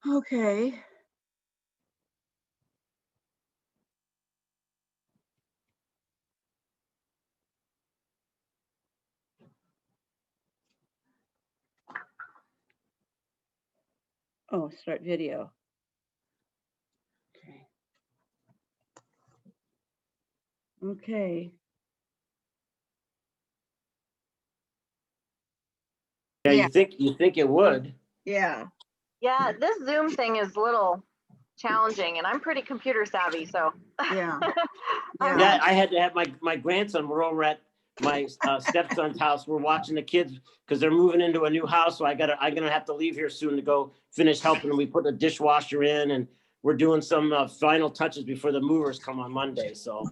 Okay. Oh, start video. Okay. Okay. Yeah, Yeah. you think it would. Yeah. Yeah, this Zoom thing is a little challenging, and I'm pretty computer savvy, so. Yeah. Yeah, I had to have my grandson. We're over at my stepson's house. We're watching the kids because they're moving into a new house. So I'm gonna have to leave here soon to go finish helping them. We put a dishwasher in, and we're doing some final touches before the movers come on Monday. So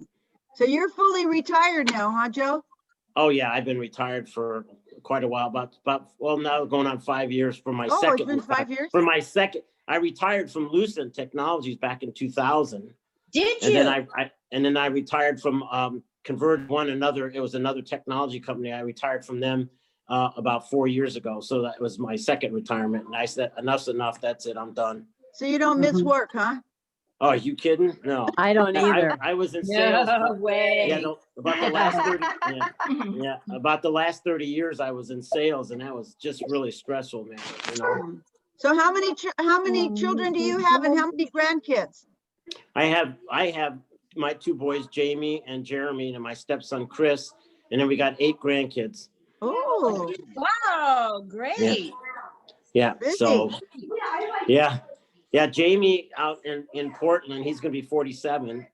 you're fully retired now, huh, Joe? oh yeah, I've been retired for quite a while. About well, now going on 5 years for my Oh, second. it's been 5 years? For my second, I retired from Lucent Technologies back in 2000. Did you? And then I retired from Converge One, it was another technology company. I retired from them about 4 years ago. So that was my second retirement. And I said, enough's enough. That's it. I'm done. So you don't miss work, huh? Oh, are you kidding? No. I don't either. I was in sales. No way. Yeah, no, about the last 30. Yeah, about the last 30 years, I was in sales, and that was just really stressful, man. You know. So how many children do you have, and how many grandkids? I have my two boys, Jamie and Jeremy, and my stepson, Chris. And then we got 8 grandkids. Oh, Wow, great. Yeah. Busy. So, yeah. Yeah. Jamie out in Portland, he's going to be 47.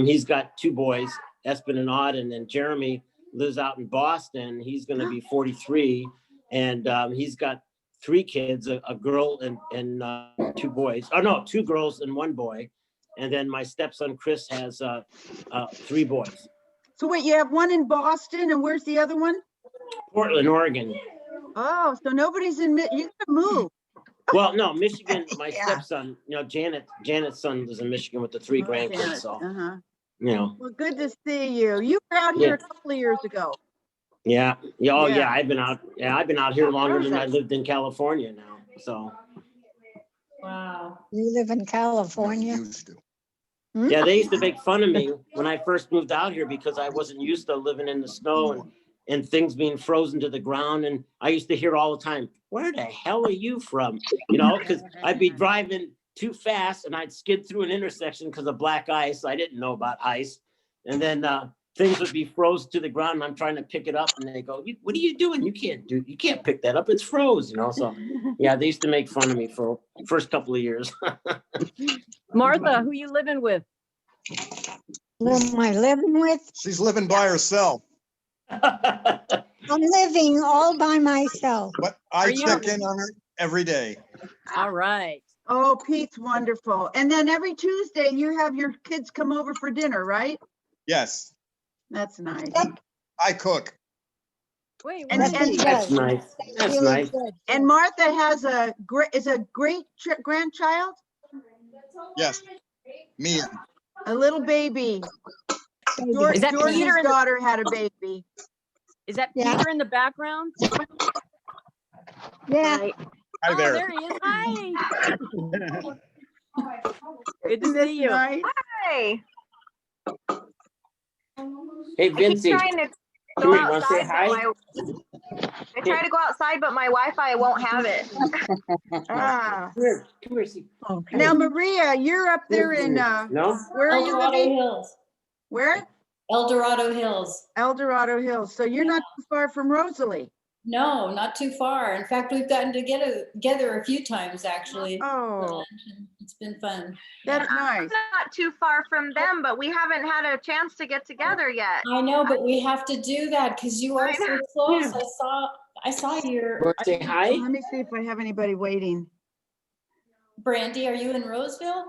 He's got 2 boys, Espen and Odd. And then Jeremy lives out in Boston. He's going to be 43. And he's got 3 kids, a girl and 2 boys. Oh, no, 2 girls and 1 boy. And then my stepson, Chris, has 3 boys. so wait, you have one in Boston, and where's the other one? Portland, Oregon. Oh, so nobody's in, you gotta move. Well, no, Michigan, my Yeah. stepson, Janet's son lives in Michigan with the 3 grandkids. Janet, So, uh-huh. you know, Well, good to see you. You were out here a couple of years ago. yeah. Yeah. Oh, Yeah. yeah. I've been out here longer than I lived in California now. So, Wow. You live in California? yeah, they used to make fun of me when I first moved out here because I wasn't used to living in the snow and things being frozen to the ground. And I used to hear all the time, where the hell are you from? You know, because I'd be driving too fast and I'd skid through an intersection because of black ice. I didn't know about ice. And then things would be froze to the ground and I'm trying to pick it up and they go, what are you doing? You can't pick that up. It's froze, you know? So yeah, they used to make fun of me for the first couple of years. Martha, who you living with? Who am I living with? She's living by herself, I'm living all by myself. but I Are you- check in on her every day. All right. Oh, Pete's wonderful. And then every Tuesday you have your kids come over for dinner, right? Yes, That's nice. I cook. Wait, And- wait. and- That's nice. That's Really nice. good. And Martha has a great grandchild, Yes, me. a little baby. Is that George's Peter in the- daughter had a baby. Is that Yeah. Peter in the background? Yeah, Right. Hi Oh, there. there he is. Hi. Good to Isn't this see you. nice? Hey, Hey, I keep Vincey. trying to Come go here, you wanna say outside, I try to go outside, but my Wi-Fi won't have it. Ah. Come here, see. okay. Now, Maria, you're up there in, No? where are El you Dorado living? Hills. Where? El Dorado Hills. El Dorado Hills. So you're not too far from Rosalie. No, not too far. In fact, we've gotten together a few times actually. for Oh, lunch, and it's been fun. that's I'm nice. not too far from them, but we haven't had a chance to get together yet. I know, but we have to do that because you are I so close. I saw your Want to say hi? Let me see if I have anybody waiting. Brandy. Are you in Roseville?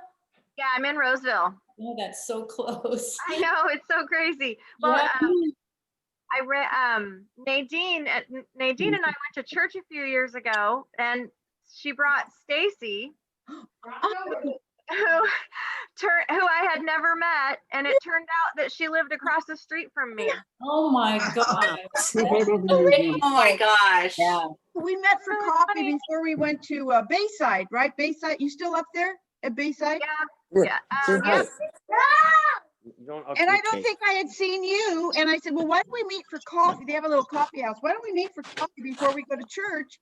Yeah, I'm in Roseville. Oh, that's so close. I know, it's so crazy. Well, Yeah. Nadine and I went to church a few years ago, and she brought Stacy who who I had never met, and it turned out that she lived across the street from me. Oh my God. Oh my gosh. Yeah. We met for Really coffee funny. before we went to Bayside, right? Bayside, you still up there at Bayside? Yeah. Say hi. Yeah. You don't- And I okay. don't think I had seen you. And I said, well, why don't we meet for coffee? They have a little coffee house. Why don't we meet for coffee before we go to church?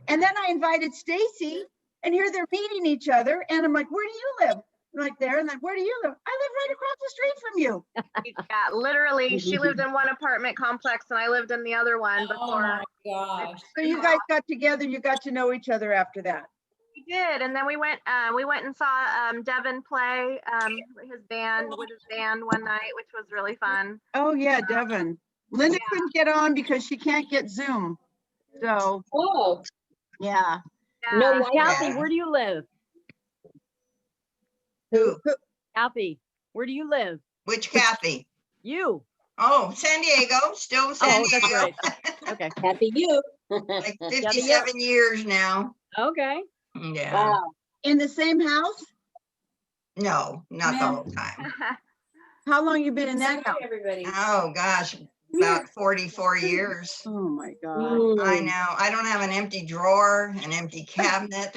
And then I invited Stacy, and here they're meeting each other. And I'm like, where do you live? Like there. And then, where do you live? I live right across the street from you. Yeah, literally, she lived in one apartment complex and I lived in the other one Oh before. my gosh. So you guys got together, you got to know each other after that. We did, and then we went and saw Devin play his band one night, which was really fun. Oh, yeah, Devin. Linda Yeah. couldn't get on because she can't get Zoom. So, Oh, yeah. Yeah. no, Kathy, where do you live? Who? Kathy, where do you live? Which Kathy? You. Oh, San Diego, still San Oh, that's Diego. right. Okay. Happy you. Like 57 years now. Okay. Yeah. Wow. In the same house? No, not the whole time. How long you been in that house? Everybody. Oh, gosh, about 44 years. Oh, my God. I know. I don't have an empty drawer, an empty cabinet.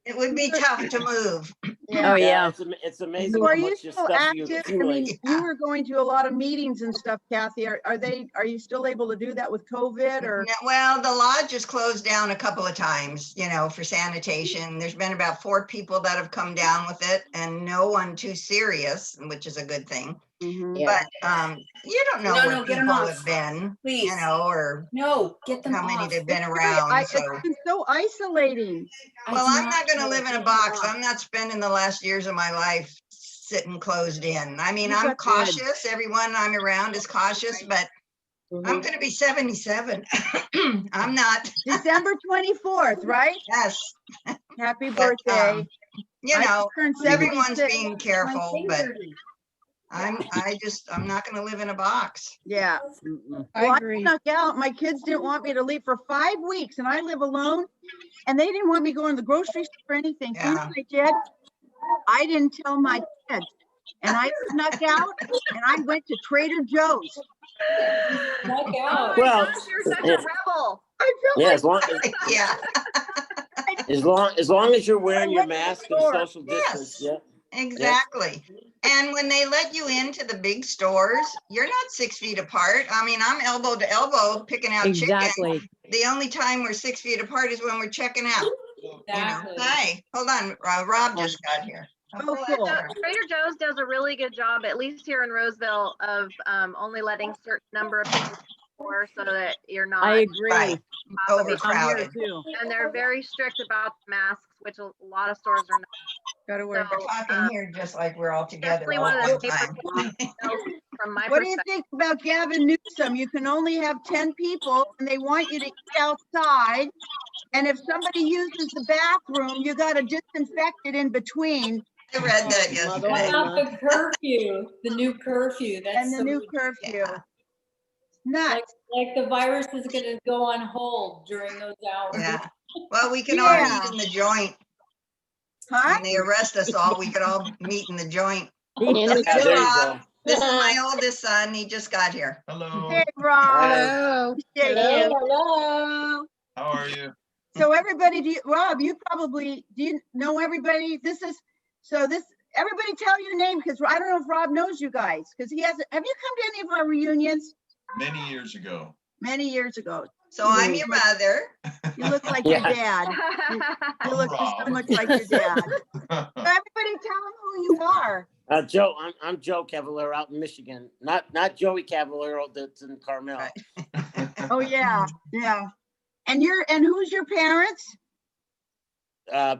It would be tough to move. Oh, yeah. It's amazing So how are you much your still stuff you active? I accumulate. mean, you were going to a lot of meetings and stuff, Kathy. Are you still able to do that with COVID or? No, well, the lodge has closed down a couple of times, for sanitation. There's been about 4 people that have come down with it and no one too serious, which is a good thing. Mhm. Yeah. But you don't know No, where get 'em people off. have been, Please. or No, get them how many off. they've been It's very- around. So, It's been so isolating. well, I'm not going to know. live in a box. I'm not spending the last years of my life sitting closed in. I mean, You I'm got good. cautious. Everyone I'm around is cautious, but I'm going to be 77. I'm not. December 24th, right? Yes. Happy But, birthday. I just turned everyone's 76. being careful, but I'm not going to live in a box. Yeah. Mm-mm. Well, I agree. snuck out. My kids didn't want me to leave for 5 weeks and I live alone and they didn't want me going to the grocery store or anything. So you know Yeah. what I did? I didn't tell my kids and I snuck out and I went to Trader Joe's. Knock Oh out. my Well, gosh, you're such yeah. a rebel. I felt Yeah, like Yeah, as long as you're wearing your went to the mask and store. social distance. Yes. Yeah. exactly. And when they let you into the big stores, you're not 6 feet apart. I mean, I'm elbow to elbow picking out chicken. Exactly. The only time we're 6 feet apart is when we're checking out. Exactly. Hi, hold on. Rob just got here. Oh, cool. So Trader Joe's does a really good job, at least here in Roseville, of only letting certain number of people in the store so that you're not. I agree. Right. I'm here Overcrowded. too. And they're very strict about masks, which a lot of stores are not. Gotta wear. So, We're talking here just like we're all together definitely all one of the the time. from my What do you perspective. think about Gavin Newsom? You can only have 10 people and they want you to eat outside. And if somebody uses the bathroom, you got to disinfect it in between. I read that What yesterday. about the curfew? The new curfew. That's And the so new ridiculous. curfew. Yeah. Nuts. Like the virus is gonna go on hold during those hours. Yeah. Well, we can all Yeah. meet in the joint. Huh? When they arrest us all, we could all meet in the joint. Yeah, there you go. This is my oldest son. He just got here. Hello, Hey, Rob. Hello. Hey, you. Hello. how are you? So everybody, Rob, do you know everybody? Everybody tell your name because I don't know if Rob knows you guys because have you come to any of our reunions? Many years ago. Many years ago. So I'm your mother. You look like Yeah. your dad. You look so Rob. much like your dad. So everybody tell them who you are. Joe, I'm Joe Cavallaro out in Michigan. Not Joey Cavallaro that's in Carmel. Right. Oh, yeah, yeah. And who's your parents?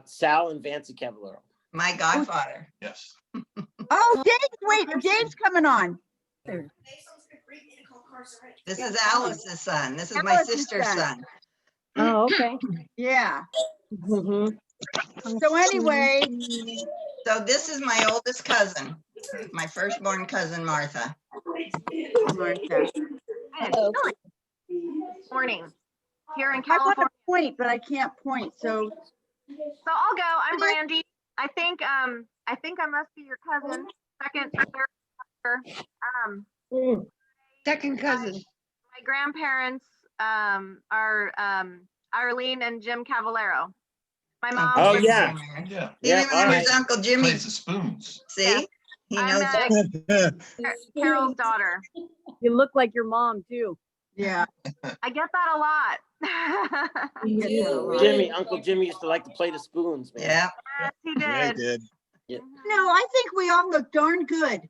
Sal and Vancy Cavallaro. My godfather. Yes. Oh, Dave's coming on. This is Alice's son. This is my Alice's sister's son. son. Oh, okay. Yeah. Mhm. So anyway, So this is my oldest cousin, my firstborn cousin, Martha. Martha, Hello. Morning. Here in I want California. to point, but I can't point. So So I'll go. I'm Brandy. I think I must be your cousin, second, third. Second cousin. My grandparents are Arlene and Jim Cavallaro. My mom. Oh, Jim's yeah. in there. Yeah, He Yeah, all remembers right. Uncle Jimmy. plays the spoons. See? He I'm knows. Carol's daughter. You look like your mom too. Yeah. I get that a lot. You Yeah. do, really. Jimmy, Uncle Jimmy used to like to play the spoons, man. Yeah. Yes, he Yeah, I did. did. No, I think we all look darn good.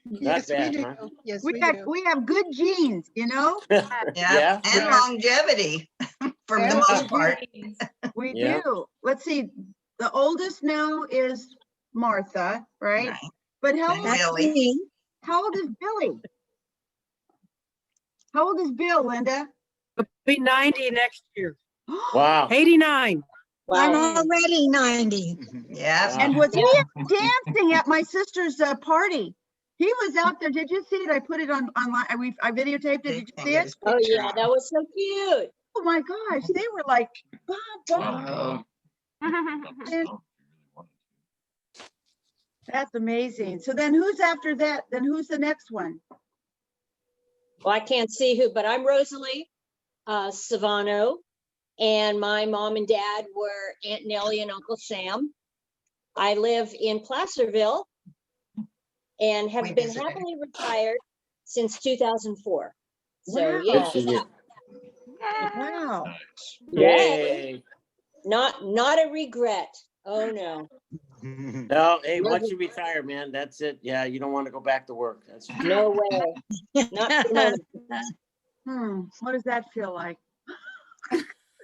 Not bad, huh? Yes, We have good genes, you know? Yeah. Yeah. And longevity for the most part. We Yeah. do. Let's see. The oldest now is Martha, right? Right. But how And old, That's Billy. me. how old is Billy? How old is Bill, Linda? He'll be 90 next year. Wow. 89. I'm Wow. already 90. Yeah. Wow. And was he dancing at my sister's party? He was out there. Did you see it? I put it on online. I videotaped it. Did you see it? Oh yeah, that was so cute. Oh my gosh, they were like, bah, bah. Oh. That's amazing. So then who's after that? Then who's the next one? Well, I can't see who, but I'm Rosalie Savano, and my mom and dad were Aunt Nellie and Uncle Sam. I live in Placerville and have We been visited. happily retired since 2004. So Wow. yeah, Good for you. Wow. Nice. Yay. not a regret. Oh no, No, hey, once you retire, man, that's it. Yeah, you don't want to go back to work. That's no way. Not for What does that feel like?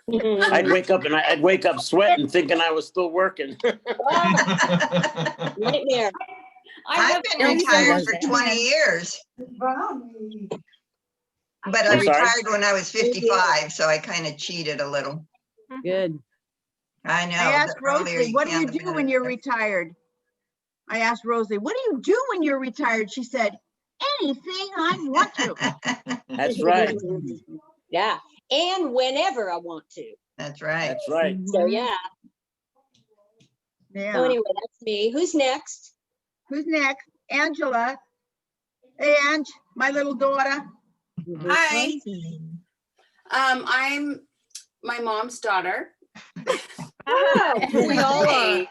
me. I'd wake up and I'd wake up sweating, thinking I was still working. Oh, nightmare. I've been retired for 20 years, but I I'm sorry? retired when I was 55, so I kind of cheated a little. Good. I know. I asked the earlier Rosalie, what do you can, the do better. when you're retired? I asked Rosalie, what do you do when you're retired? She said, anything I want to. That's right. Yeah, and whenever I want to. That's right. That's right. So yeah. So Yeah. anyway, that's me. Who's next? Who's next? Angela. Hey, Ange, my little daughter. Hi, I'm my mom's daughter. Oh, we all are.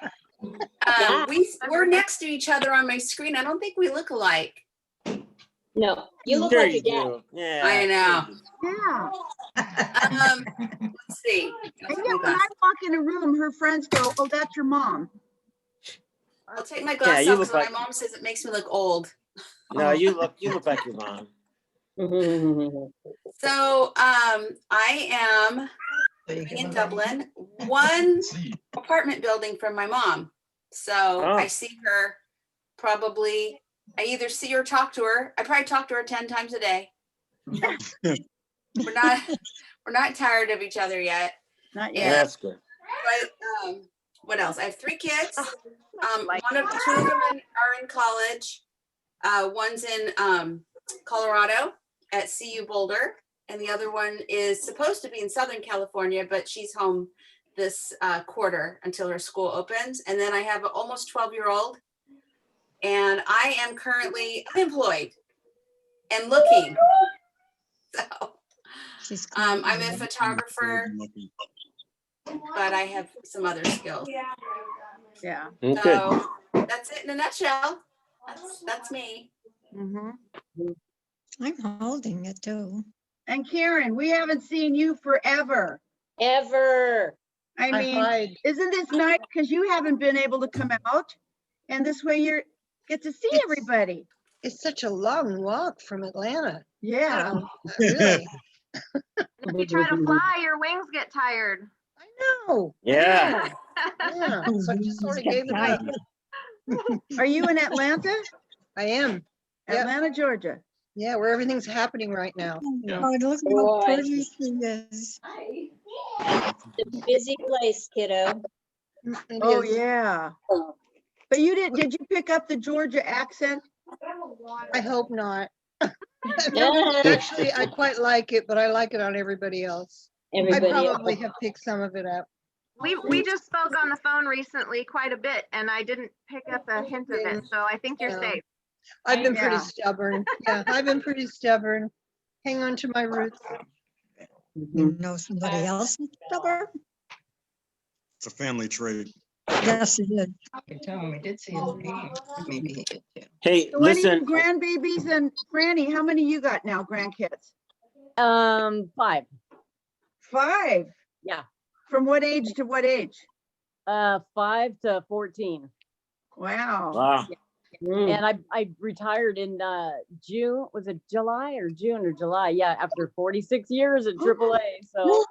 Hey, we're next to each other on my screen. I don't think we look alike. No, you look There like you your dad. do. Yeah. I know. Yeah. Let's see. And yet when I walk in a room, her friends go, oh, that's your mom. I'll take my Yeah, glasses you off look because like- my mom says it makes me look old. No, you look like your mom. So I am living in Dublin, one See, apartment building from my mom. So Oh. I see her probably, I either see or talk to her. I probably talk to her 10 times a day. We're not tired of each other yet. Not Yeah, yet. that's good. But what else? I have 3 kids. Like- Two of them are in college. One's in Colorado at CU Boulder, and the other one is supposed to be in Southern California, but she's home this quarter until her school opens. And then I have an almost 12-year-old, and I am currently unemployed and looking. So I'm a photographer, but I have some other skills. Yeah. Good. So that's it in a nutshell. That's me. Mhm. I'm holding it too. And Karen, we haven't seen you forever. Ever. I mean, isn't this nice? Because you haven't been able to come out. And this way you get to see everybody. It's such a long walk from Atlanta. Yeah. Really? If you try to fly, your wings get tired. I know. Yeah. Yeah. So I just sort of gave it up. Are you in Atlanta? I am. Yep. Atlanta, Georgia. Yeah, where everything's happening right now. Oh, look how Boy. pretty she is. It's a busy place, kiddo. It Oh, is. yeah. But did you pick up the Georgia accent? I hope not. Yeah. Actually, I quite like it, but I like it on everybody else. I Everybody probably else. have picked some of it up. We just spoke on the phone recently quite a bit, and I didn't pick up a hint of it, so I think you're Yeah. safe. I've been pretty Yeah. stubborn. Yeah, I've been pretty stubborn. Hang on to my roots. You know somebody else is stubborn? It's a family trait. Yes, it is. I tell him we did see his name. Maybe he did too. Hey, So any listen, grandbabies, and Franny, how many you got now, grandkids? 5. 5. Yeah. From what age to what age? 5 to 14. Wow. wow. And I retired in June. Was it July or June or July? Yeah, after 46 years at AAA. So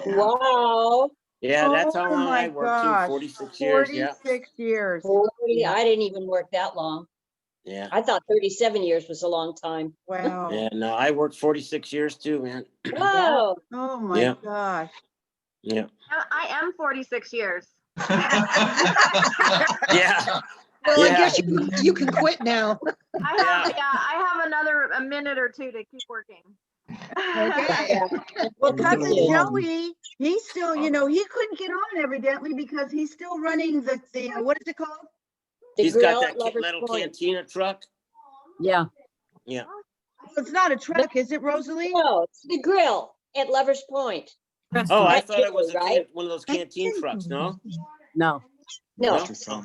Wow. Yeah, that's how Oh long my I worked gosh, too, 46 years, yeah. 46 years. 40, I didn't even work that long. Yeah, I thought 37 years was a long time. Wow. yeah, no, I worked 46 years too, man. Whoa. Oh my Yeah. gosh. Yeah, I am 46 years. yeah, Well, I Yeah. guess you can quit now. I have a minute or two to keep working. Okay. Well, cousin Yeah. Joey, he's still, he couldn't get on evidently because he's still running the what is it called? The he's grill got at that Lover's little Point. cantina truck. yeah. Yeah, It's not a truck, is it, Rosalie? No, it's the grill at Lover's Point. oh, I Not thought it was chili, right? one of those canteen trucks, no? No. No, No?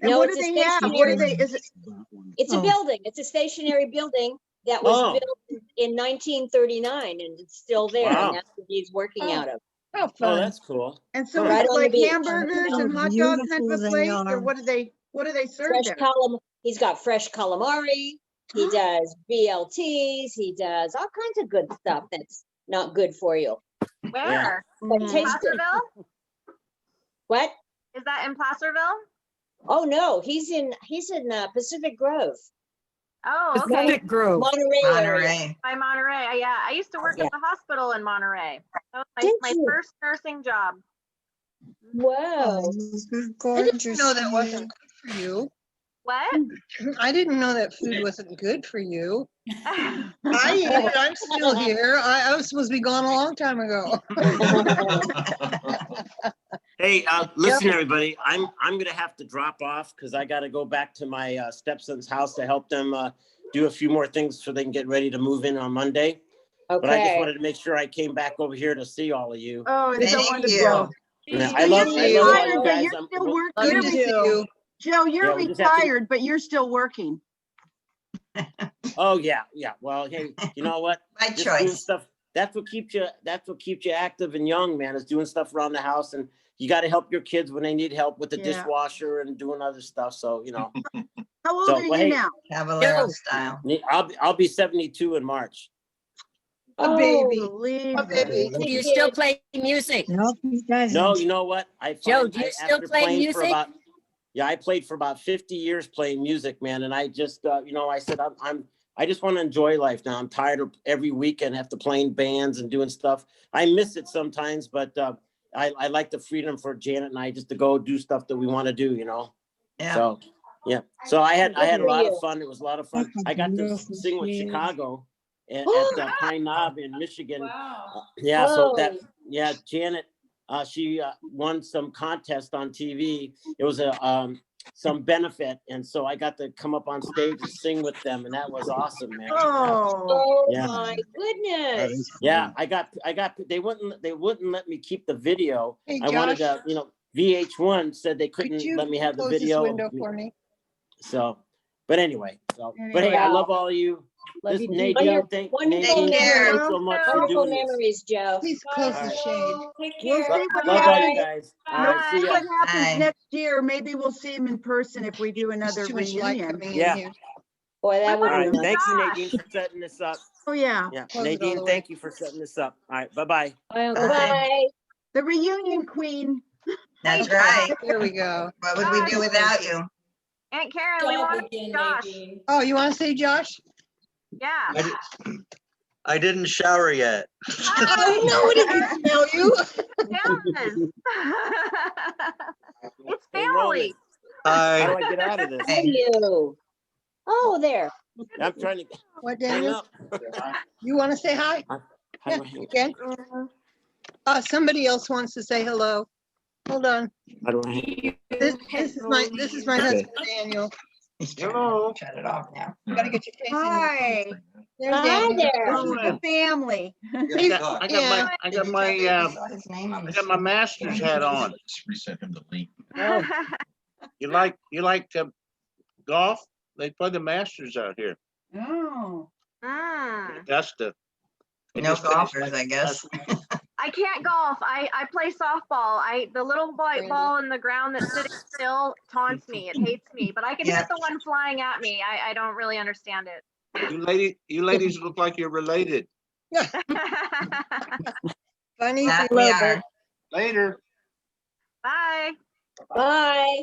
And No, what it's do a they have? What are stationary- they, is it, it's a Oh. building. It's a stationary building that was Oh. built in 1939 and it's still there. Wow. And that's what he's working out of. How Oh, fun. that's cool. and so Huh. is Right it on the like beach. hamburgers How and hot dog kind beautiful of a they place, or are. what do they serve Fresh there? he's got fresh calamari. He does BLTs. He does all kinds of good stuff that's not good for you. Where? But Mhm. tastes good. Placerville? What? Is that in Placerville? Oh no, he's in Pacific Grove, Oh, okay. Pacific Grove. Monterey area. Monterey. By Monterey. Yeah, I used to work Yeah. at the hospital in Monterey. That was Did my you? first nursing job. Whoa. Oh, I gorgeous. didn't know that wasn't good for you. What? I didn't know that food wasn't good for you. I eat it. I'm still here. I was supposed to be gone a long time ago. Hey, listen, everybody, I'm gonna have to drop off because I gotta go back to my stepson's house to help them do a few more things so they can get ready to move in on Monday. But I just Okay. wanted to make sure I came back over here to see all of you. Oh, it's so Thank wonderful. you. Yeah, So I love you're you. all retired, you but guys. you're still working. Love Good you to see too. you. Joe, you're Yeah, we just have to- retired, but you're still working. Oh, yeah. Well, hey, you know what? My Just doing choice. stuff. That's what keeps you active and young, man, is doing stuff around the house. And you got to help your kids when they need help with the Yeah. dishwasher and doing other stuff. So, How old So, are you well, hey, now? Cavallaro style. I'll be 72 in March. A Oh, baby. Believe A it. baby. Do you still play music? No, he doesn't. No, you know what? I Joe, find do you I, still after play playing for music? about, yeah, I played for about 50 years playing music, man. And I just, I said, I just want to enjoy life now. I'm tired of every weekend have to playing bands and doing stuff. I miss it sometimes, but I like the freedom for Janet and I just to go do stuff that we want to do, Yeah. So, yeah. So I had a for lot you. of fun. It was a lot of fun. How I got to beautiful sing with she is. Chicago at Pine Knob in Michigan. Wow. Yeah, so Whoa. Janet, she won some contest on TV. It was some benefit, and so I got to come up on stage and sing with them, and that was awesome, man. Oh, Oh Yeah. my That goodness. is Yeah, I got. They wouldn't let me keep the video. Hey, I wanted Josh, to, VH1 said they could couldn't you let me have the close this video. window for me? So, but anyway, but hey, I Wow. love all of you. Love This you too. Nadine, Wonderful Nadine, care. thanks so much for Wonderful doing this. memories, Joe. Please close the shade. Take we'll care. see what Love all happens. you guys. All We'll right, see see ya. what happens Bye. next year. Maybe we'll see him in person if we do There's another too much light reunion. coming Yeah. in here. Boy, that All would right, be nice. thank you, Josh. Nadine, for setting this up. Oh, yeah. Yeah, Close it all Nadine, the way. thank you for setting this up. All right, bye-bye. Bye, Uncle Bye. Sam. Bye. The reunion queen. That's right. There we go. What would we do without you? Aunt Karen, we Job want to again, meet Josh. Nadine. Oh, you want to say Josh? Yeah. I didn't shower yet. Oh, nobody can smell you. Yes. It's Hey, family. Roland, how do Hi. I get out of this? How are you? Oh, there. I'm trying to What, hang Daniel? up. You want to say hi? How do I hang up? Again? Somebody else wants to say hello. Hold on. How do I? This is my husband, Daniel. Hello. Shut it off now. You gotta get your face in. Hi, There's Hi Daniel. there. this is the family. I got my master's hat on. Resend him the link. Oh, You like golf? They play the Masters out here. Oh, Mm. Augusta. They No just finished golfers, I guess. I can't golf. I play softball. The little white ball in the ground that's sitting still taunts me. It hates me, but I can Yeah. hit the one flying at me. I don't really understand it. You ladies look like you're related. Funny. That thing. we little are. bit. Later. Bye. Bye.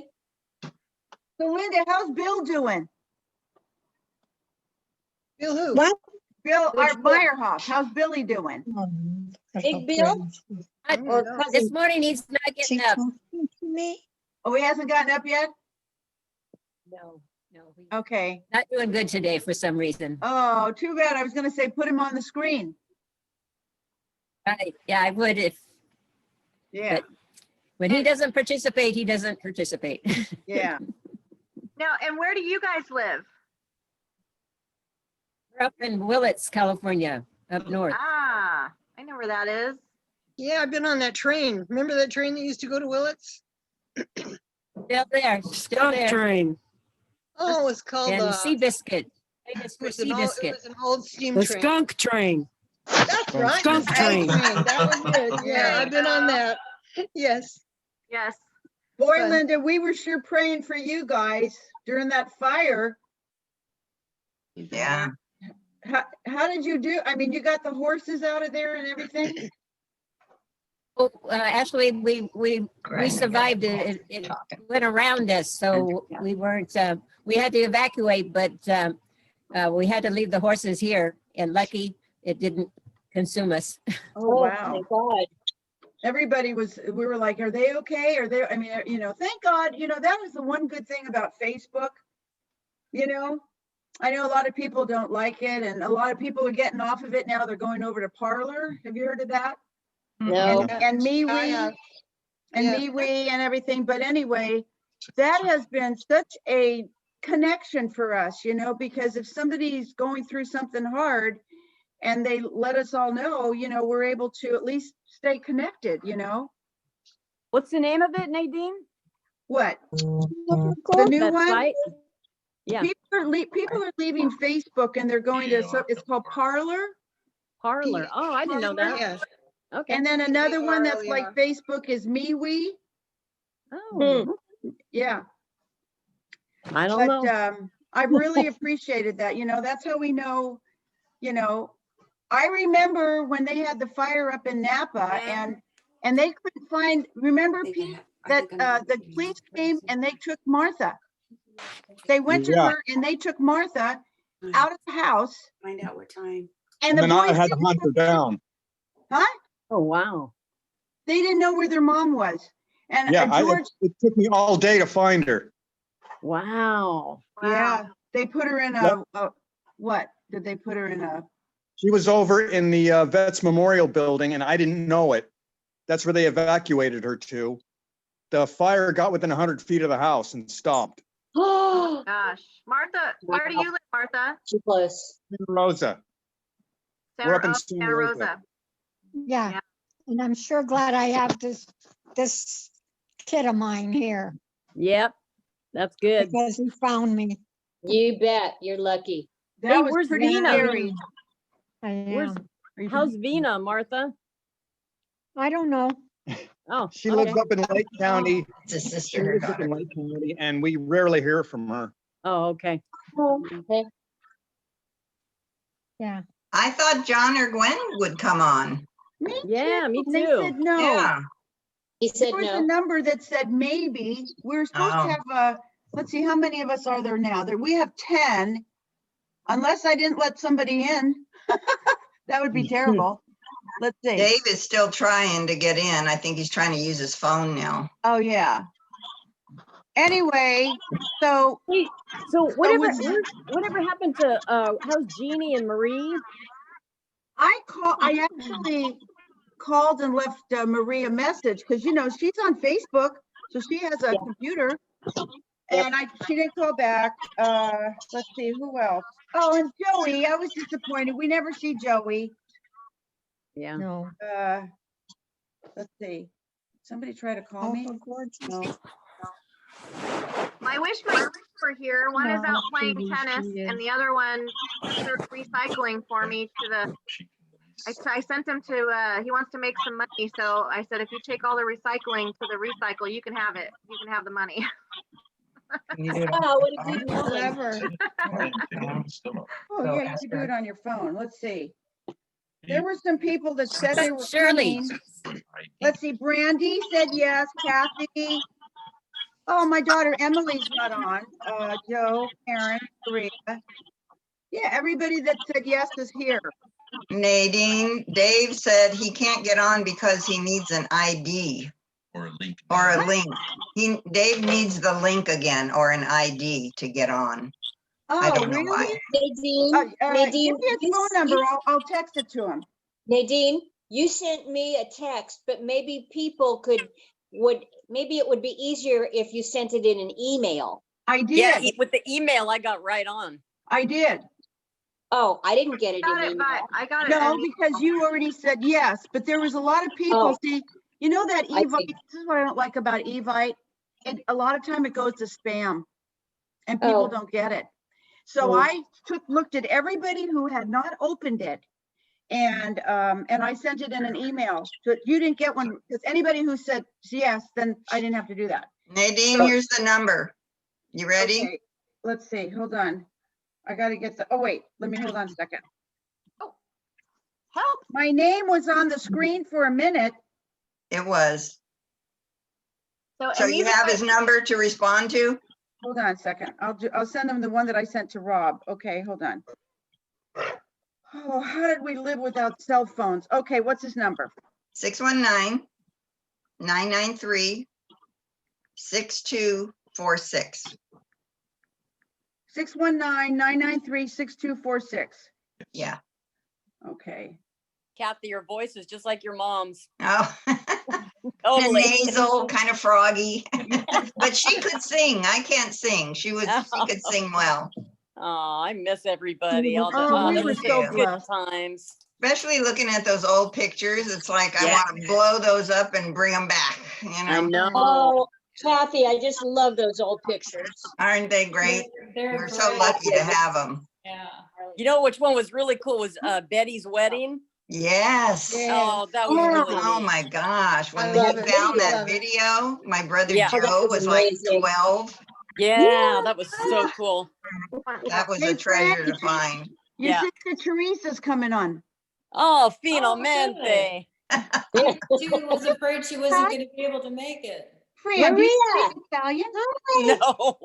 so Linda, how's Bill doing? Bill who? What? Bill, Which our Bill? Meyerhoff, how's Billy doing? Big Bill? I don't Or know. cousin? This morning he's not Is he getting up. talking to me? Oh, he hasn't gotten up yet? No, he's Okay. not doing good today for some reason. Oh, too bad. I was gonna say, put him on the screen. Yeah, I would if, Yeah, when he doesn't participate, he doesn't participate. yeah. Now, and where do you guys live? We're up in Willits, California, up north. Ah, I know where that is. Yeah, I've been on that train. Remember that train that used to go to Willits? Still there, still Skunk there. train. Oh, it's called And Seabiscuit. it For was an old, it Seabiscuit. was an old steam The train. skunk train. That's right. skunk the train. That was it. Yeah, I've been on that. Yes. Yes. Boy, Fun. Linda, we were sure praying for you guys during that fire. Yeah. How did you do? I mean, you got the horses out of there and everything? Oh, actually, we survived it. It went around us, so we weren't, we had to evacuate, but we had to leave the horses here, and lucky it didn't consume us. Oh, wow. Thank God. Everybody we were like, are they okay? Are they, I mean, thank God, that is the one good thing about Facebook. I know a lot of people don't like it, and a lot of people are getting off of it now. They're going over to Parlor. Have you heard of that? No. And I MeWe have. and Yeah. MeWe and everything. But anyway, that has been such a connection for us, because if somebody's going through something hard and they let us all know, we're able to at least stay connected, what's the name of it, Nadine? What? The new That one? site? Yeah, People are leaving Facebook and they're going to, it's called Parlor. Parlor. Oh, I didn't know that. Yeah. Okay. And then another one that's like Yeah. Facebook is MeWe. Oh, Yeah. I don't know. But I really appreciated that. That's how we know, I remember when they had the fire up in Napa and they couldn't find, remember Pete, that the police came and they took Martha. They went to her and they took Martha out of the house. Find out what time. And the then I boys had to didn't- hunt her down. Huh? Oh, wow. They didn't know where their mom was. And Yeah, George, it took me all day to find her. Wow. yeah, they put her in a what? Did they put her in a? She was over in the Vets Memorial Building and I didn't know it. That's where they evacuated her to. The fire got within 100 feet of the house and stopped. Oh, Gosh. Martha, where do you live, Martha? too close. Santa Rosa. We're up in Santa Santa Rosa. Rosa. Yeah, Yeah. and I'm sure glad I have this kid of mine here Yep. That's good. because he found me. You bet. You're lucky. That Hey, was where's pretty Vina? scary. Where's, how's Vina, Martha? I don't know. Oh, She lives okay. up in Lake County. It's a She sister, her lives up in daughter. Lake County and we rarely hear from her. Oh, okay. Okay. Yeah. I thought John or Gwen would come on. Yeah, me And they too. said no. Yeah. He said There was a no. number that said maybe. We were supposed Oh. to have let's see, how many of us are there now? We have 10. Unless I didn't let somebody in. That would be terrible. Let's see. Dave is still trying to get in. I think he's trying to use his phone now. Oh, yeah. Anyway, so Hey, so whatever was- whatever happened to how's Jeannie and Marie? I actually called and left Marie a message because, you know, she's on Facebook, so she has a computer. And she didn't call back. Let's see, who else? Oh, and Joey, I was disappointed. We never see Joey. Yeah. No. Let's see. Somebody try to call Oh, me? for God's No. sake. I wish my kids were here. One is out No, playing she tennis is. and the other one they're recycling for me to the, I sent him to, he wants to make some money. So I said, if you take all the recycling to the recycle, you can have it. You can have the money. Wow, what a good woman. Clever. Oh, yeah, you can do it on your phone. Let's see. There were some people that said they were Shirley. coming. Let's see, Brandy said yes, Kathy. Oh, my daughter Emily's not on. Joe, Karen, Maria. Yeah, everybody that said yes is here. Nadine, Dave said he can't get on because he needs an ID or a link. Dave needs the link again or an ID to get on. I Oh, don't know why. really? Nadine, Nadine, Give me his phone number. I'll text it to him. Nadine, you sent me a text, but maybe people maybe it would be easier if you sent it in an email. I did. Yeah, with the email, I got right on. I did. Oh, I didn't get it in email. I got it. No, because you already said yes, but there was a lot of people, see, you know that I Evite, see. this is what I don't like about Evite. A lot of time it goes to spam and people don't get it. So I looked at everybody who had not opened it and I sent it in an email. So you didn't get one because anybody who said yes, then I didn't have to do that. Nadine, here's the number. You ready? Okay, let's see, hold on. I gotta get the, oh wait, let me hold on a second. Oh, help, my name was on the screen for a minute. It was. So So you have his number to respond to? Hold on a second. I'll send them the one that I sent to Rob. Okay, hold on. Oh, how did we live without cell phones? Okay, what's his number? 619-993-6246. 619-993-6246. Yeah. Okay. Kathy, your voice is just like your mom's. Oh. Totally. Nasal, kind of froggy, but she could sing. I can't sing. She could sing well. Oh, I miss everybody. All the, Oh, we it were was so good blessed. times. Especially looking at those old pictures, it's like I Yeah. want to blow those up and bring them back. You know? I know. Oh, Kathy, I just love those old pictures. Aren't they great? They're We're so great. lucky to have them. Yeah. You know which one was really cool was Betty's wedding. Yes. Oh, that was really Oh neat. my gosh. When I we love it. found that Love it. video, my brother Yeah. Oh, that Joe was was like amazing. 12. Yeah, that was so cool. That was Hey, a treasure to Frank, find. your Yeah. sister Teresa's coming on. Oh, good. finalmente. She was afraid she wasn't going to be able to make it. Fran, do you Maria. speak Italian? No.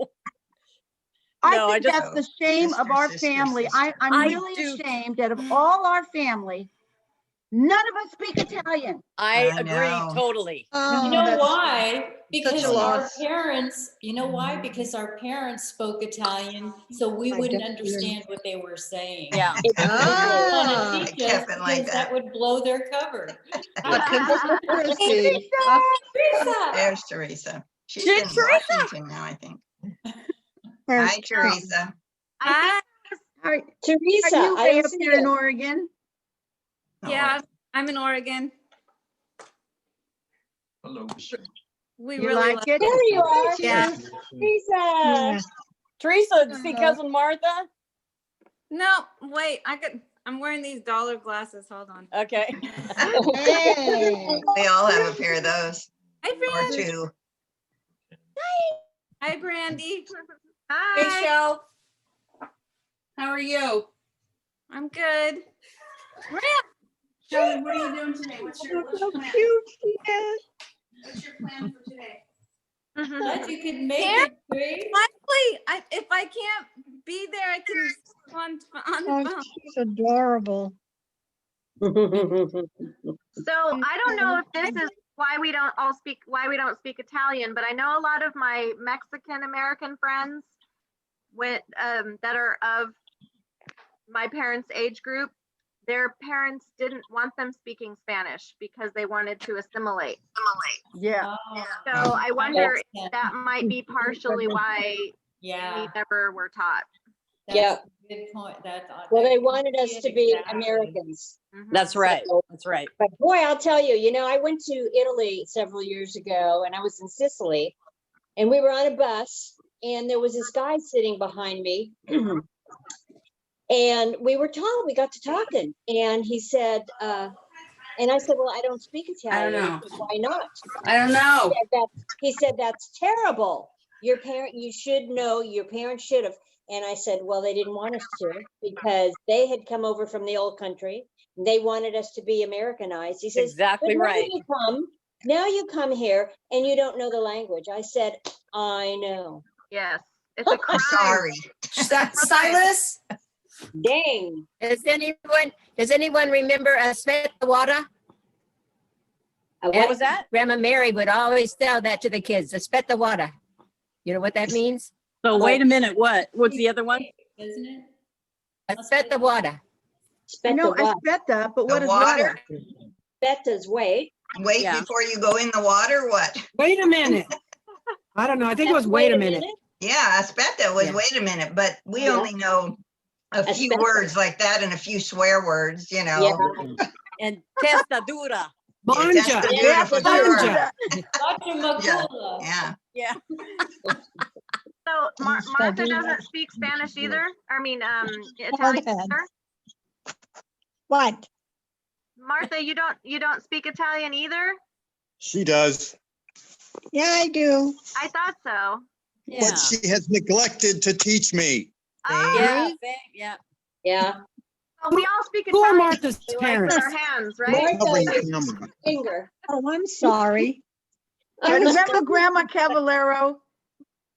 I No, I think just- that's the shame of our family. I'm I really do. ashamed that of all our family, none of us speak Italian. I I agree know. totally. Oh, You know that's why? Because a our loss. parents, you know why? Because our parents spoke Italian, so we wouldn't definitely- understand what they were saying. Yeah. They didn't Ah. want to I teach us kept it like because that would blow their cover. A conspiracy. Teresa! There's Teresa. She's She's in Teresa. Washington now, I think. There's Hi, Teresa. I Are Teresa, you I way don't up see there in you. Oregon? Yeah, I'm in Oregon. Hello. We You really like it? There you are. Yeah. Teresa. Yeah. Teresa, see cousin Martha? No, wait, I'm wearing these dollar glasses. Hold on. Okay. Hey. We all have a pair of those Hi, or Brandy. two. Hi, Brandy. Hi. Hey, Shell. How are you? I'm good. Shelley, what are you doing today? What's your so plan? cute she is. What's your plan for today? Glad you could make Here? it, Tree. Finally, if I can't be there, I can on the Oh, phone. she's adorable. So I don't know if this is why we don't speak Italian, but I know a lot of my Mexican American friends that are of my parents' age group, their parents didn't want them speaking Spanish because they wanted to assimilate. Yeah. So I wonder makes if sense. that might be partially why Yeah. we never were taught. Yeah. That's a good point. Well, they that wanted could us it to be exactly. Americans. That's right. So- That's right. But boy, I'll tell you, you know, I went to Italy several years ago and I was in Sicily and we were on a bus and there was this guy sitting behind me. And we got to talking and he said, and I said, well, I don't speak Italian. know. He said, why not? I don't know. He said, that's terrible. You should know, your parents should have. And I said, well, they didn't want us to because they had come over from the old country. And they wanted us to be Americanized. He says, Exactly "But right. now you come here and you don't know the language." I said, I know. Yes, it's a crime. Sorry. Silas? Dang. Does anyone remember Spet the water? What was that? Grandma Mary would always tell that to the kids, spet the water. You know what that means? So wait a minute. What's the other one? Isn't it? Spet the water. I know, I bet that, but what is water? Beta's wait. Wait Yeah. before you go in the water, what? Wait a minute. I don't know. I think it was wait a minute. Yeah, aspetta was Yeah. wait a minute, but we Yeah. only know a few Aspetta. words like that and a few swear words, you know. Yeah. And testa dura. Manja. Testadura for sure. Manja. Yeah. Yeah. So Martha doesn't speak Spanish either. I mean, Italian ahead. either. What? Martha, you don't speak Italian either? She does, Yeah, I do. I thought so. Yeah. but she has neglected to teach me. Oh, Yeah. Yeah. Yeah. well, we all speak Who are Italian Martha's with parents? our hands, right? Martha, finger. Oh, I'm sorry. I remember Grandma Cavallaro.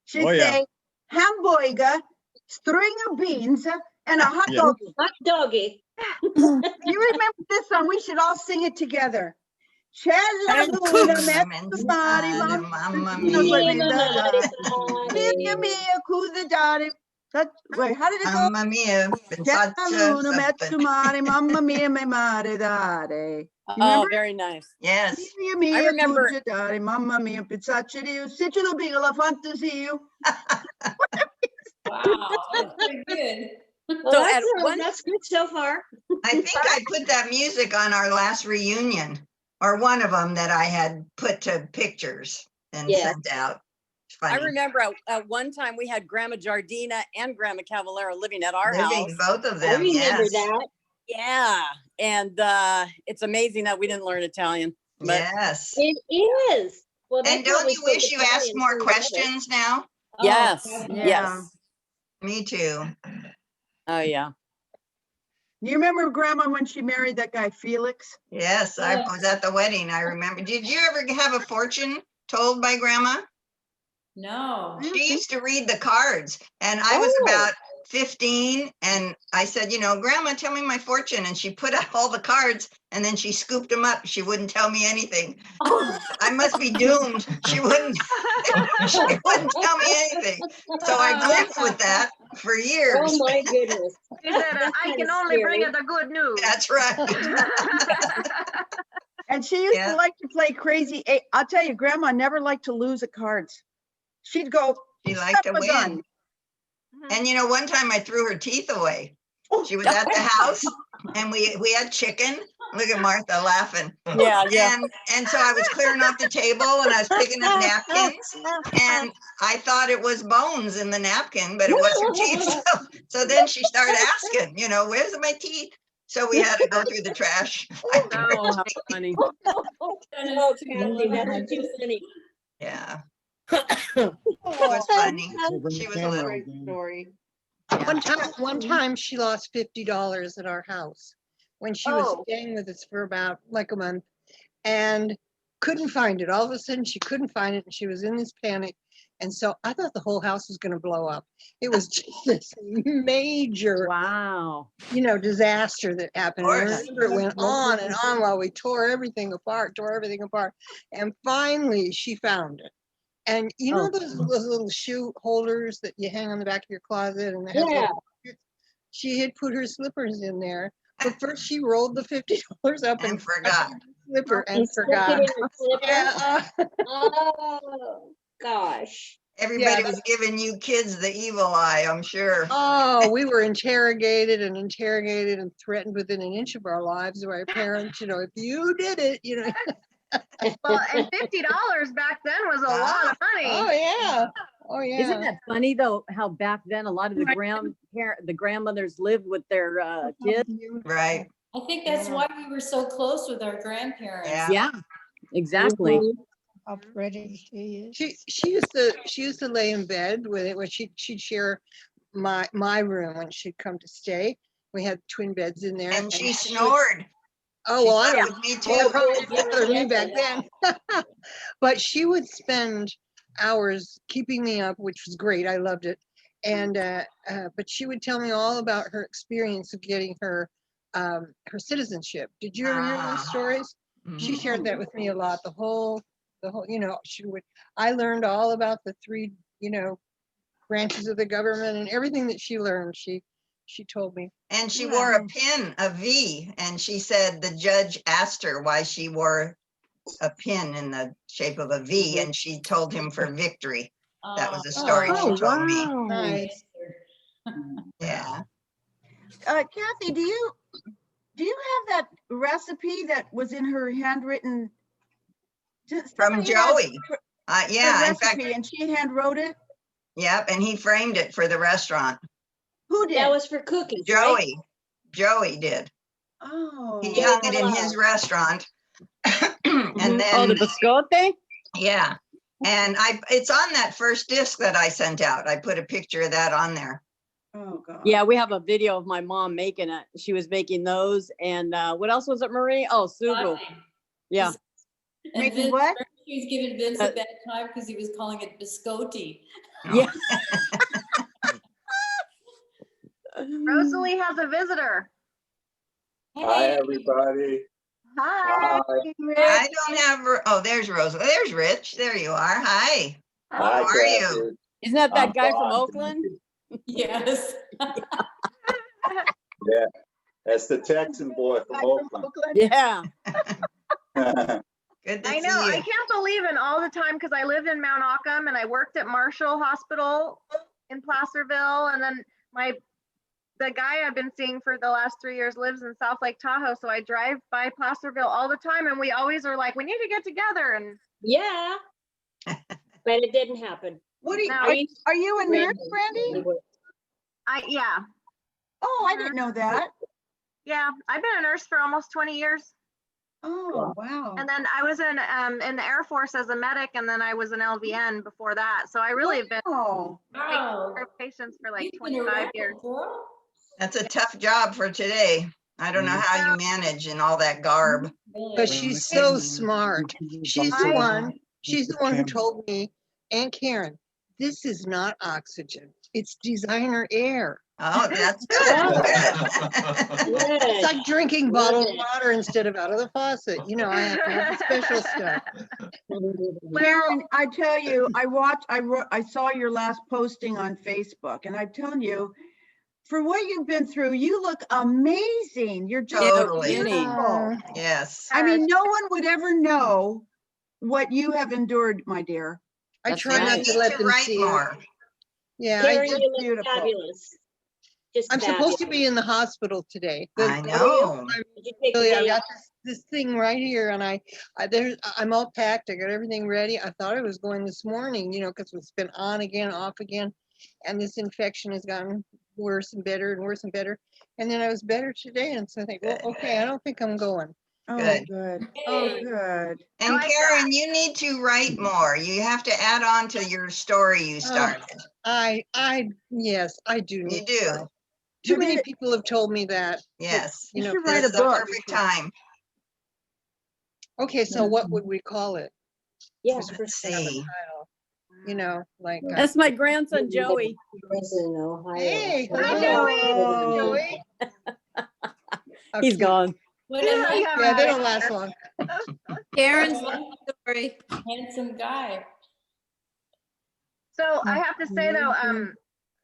She'd Oh, yeah. say hamburger, string of beans, and a hot Yeah. dog. Hot doggy. You remember this song? We should all sing it together. Cella luna mezz'mare, Mamma mia mia, cuda dare. Wait, how did it go? Mamma mia. Cella luna mezz'mare, mamma mia, me mare dare. Oh, Remember? very nice. Yes. Mia mia, remember- cuda dare, mamma mia, pizzaccia di sicilo bigola fantasio. Wow, that's pretty good. Well, So at that's good so far. I think I put that music on our last reunion, or one of them that I had put to pictures and Yeah. sent out. It's I funny. remember at one time we had Grandma Jardina and Grandma Cavallaro living at our Living, house. both of I them, remember yes. that. Yeah. And it's amazing that we didn't learn Italian. But Yes. It is. Well, And that's how don't we you wish spoke you asked Italian more too, wasn't it? questions now? Oh, yes. definitely. Yes. Me too. Oh yeah. You remember Grandma when she married that guy Felix? Yes, I Yes. was at the wedding. I remember. Did you ever have a fortune told by Grandma? No. She used to read the cards, and I was Oh. about 15, and I said, you know, Grandma, tell me my fortune. And she put out all the cards, and then she scooped them up. She wouldn't tell me anything. I must be doomed. She wouldn't. She wouldn't tell me anything. So I lived with that for years. Oh my goodness. She said, That's I kinda can only bring scary. you the good news. That's right. And she used Yeah. to like to play crazy. I'll tell you, Grandma never liked to lose at cards. She'd go, She liked to "Step a win. gun." And you know, one time I threw her teeth away. She was at the house, and we had chicken. Look at Martha laughing. Yeah, yeah. And so I was clearing off the table, and I was picking up napkins, and I thought it was bones in the napkin, but it was her teeth. So then she started asking, you know, where's my teeth? So we had to go through the trash. Oh, how funny. Oh, Kathy, that's too funny. Yeah. It was funny. She was a little. Great story. One time she lost $50 at our house when she was Oh. staying with us for about like a month and couldn't find it. All of a sudden she couldn't find it and she was in this panic. And so I thought the whole house was going to blow up. It was just this major, Wow. disaster that happened. And I course. remember it went on and on while we tore everything apart. And finally she found it. And you know those little shoe holders that you hang on the back of your closet and they have Yeah. she had put her slippers in there But first she rolled the $50 up And and forgot. slipper And and slipped it forgot. in her slipper? Yeah. Oh, gosh. Everybody Yeah, was giving you kids the evil eye, I'm sure. Oh, we were interrogated and interrogated and threatened within an inch of our lives by our parents, if you did it, Well, and $50 back then was a lot of money. Oh, yeah. Oh, Isn't yeah. that funny though, how back then a lot of the grandmothers lived with their kids? Right. I think that's why we were so close with our grandparents. Yeah. Yeah, exactly. Mhm. How pretty she is. She used to lay in bed with it when she'd share my room when she'd come to stay. We had twin beds in there. And she would- snored. Oh, She well, I slept don't. with me Well, too. probably didn't bother me back then. But she would spend hours keeping me up, which was great. I loved it. And but she would tell me all about her experience of getting her citizenship. Did you ever hear those stories? She shared that with me a lot. The whole, she would. I learned all about the three, branches of the government and everything that she learned. She told me. And she wore a pin, a V, and she said the judge asked her why she wore a pin in the shape of a V, and she told him for victory. That was a story she told me. Nice. Yeah. Kathy, do you have that recipe that was in her handwritten? From Somebody had Joey. her Yeah, in fact, recipe and she hand wrote it? yep, and he framed it for the restaurant. Who did? That was for cookies, right? Joey did. Oh. He hung it in his restaurant. And Oh, the then, biscotte? yeah. And it's on that first disc that I sent out. I put a picture of that on there. Oh, God. Yeah, we have a video of my mom making it. She was making those. And what else was it, Marie? Oh, sugu. Yeah. And Making Vince, what? she was giving Vince a bad time because he was calling it biscotti. Yeah. Rosalie has a visitor. Hi, everybody. Hi. I don't have, oh, there's Rosa. There's Rich. There you are. Hi. Hi, How are you? Isn't that I'm guy from fine. Oakland? Yes. Yeah, that's the Texan boy from Oakland. Yeah. Good to I see know. I you. can't believe it all the time because I lived in Mount Auckham and I worked at Marshall Hospital in Placerville. And then the guy I've been seeing for the last 3 years lives in South Lake Tahoe. So I drive by Placerville all the time and we always are like, we need to get together. And Yeah. But it didn't happen. What do you, No. are you a nurse, Brandy? yeah. Oh, I didn't know that. Yeah. I've been a nurse for almost 20 years. Oh, wow. And then I was in the Air Force as a medic, and then I was an LVN before that. So I really have been Oh, taking care of patients for like 25 years. That's a tough job for today. I don't know how you manage in all that garb. But she's so smart. She's the one who told me, Aunt Karen, this is not oxygen. It's designer air. Oh, that's good. It's like drinking bottled water instead of out of the faucet. I have to have the special stuff. Karen, I tell you, I saw your last posting on Facebook, and I'm telling you, for what you've been through, you look amazing. You're just Totally. beautiful. Yes. I mean, no one would ever know what you have endured, my dear. I try not to let them see more. it. Yeah, Karen, it's you look beautiful. fabulous. Just I'm supposed to fabulous. be in the hospital today. I know. Did you take the Really, I've day got off? this thing right here, and I'm all packed. I got everything ready. I thought I was going this morning, because it's been on again, off again, and this infection has gotten worse and better and worse and better. And then I was better today, and so I think, well, okay, I don't think I'm going. Oh, Good. good. Oh, good. And Karen, you need to write more. You have to add on to your story you started. Yes, I do. You need do. to. Too many people have told me that. Yes. You should write This a is the book. perfect time. Okay, so what would we call it? Yes, Let's see. Like. That's my grandson, Joey. Hey, Hi, Joey. He's gone. What Yeah, a nice Yeah, they don't last long. Karen's life story. handsome guy. So I have to say though,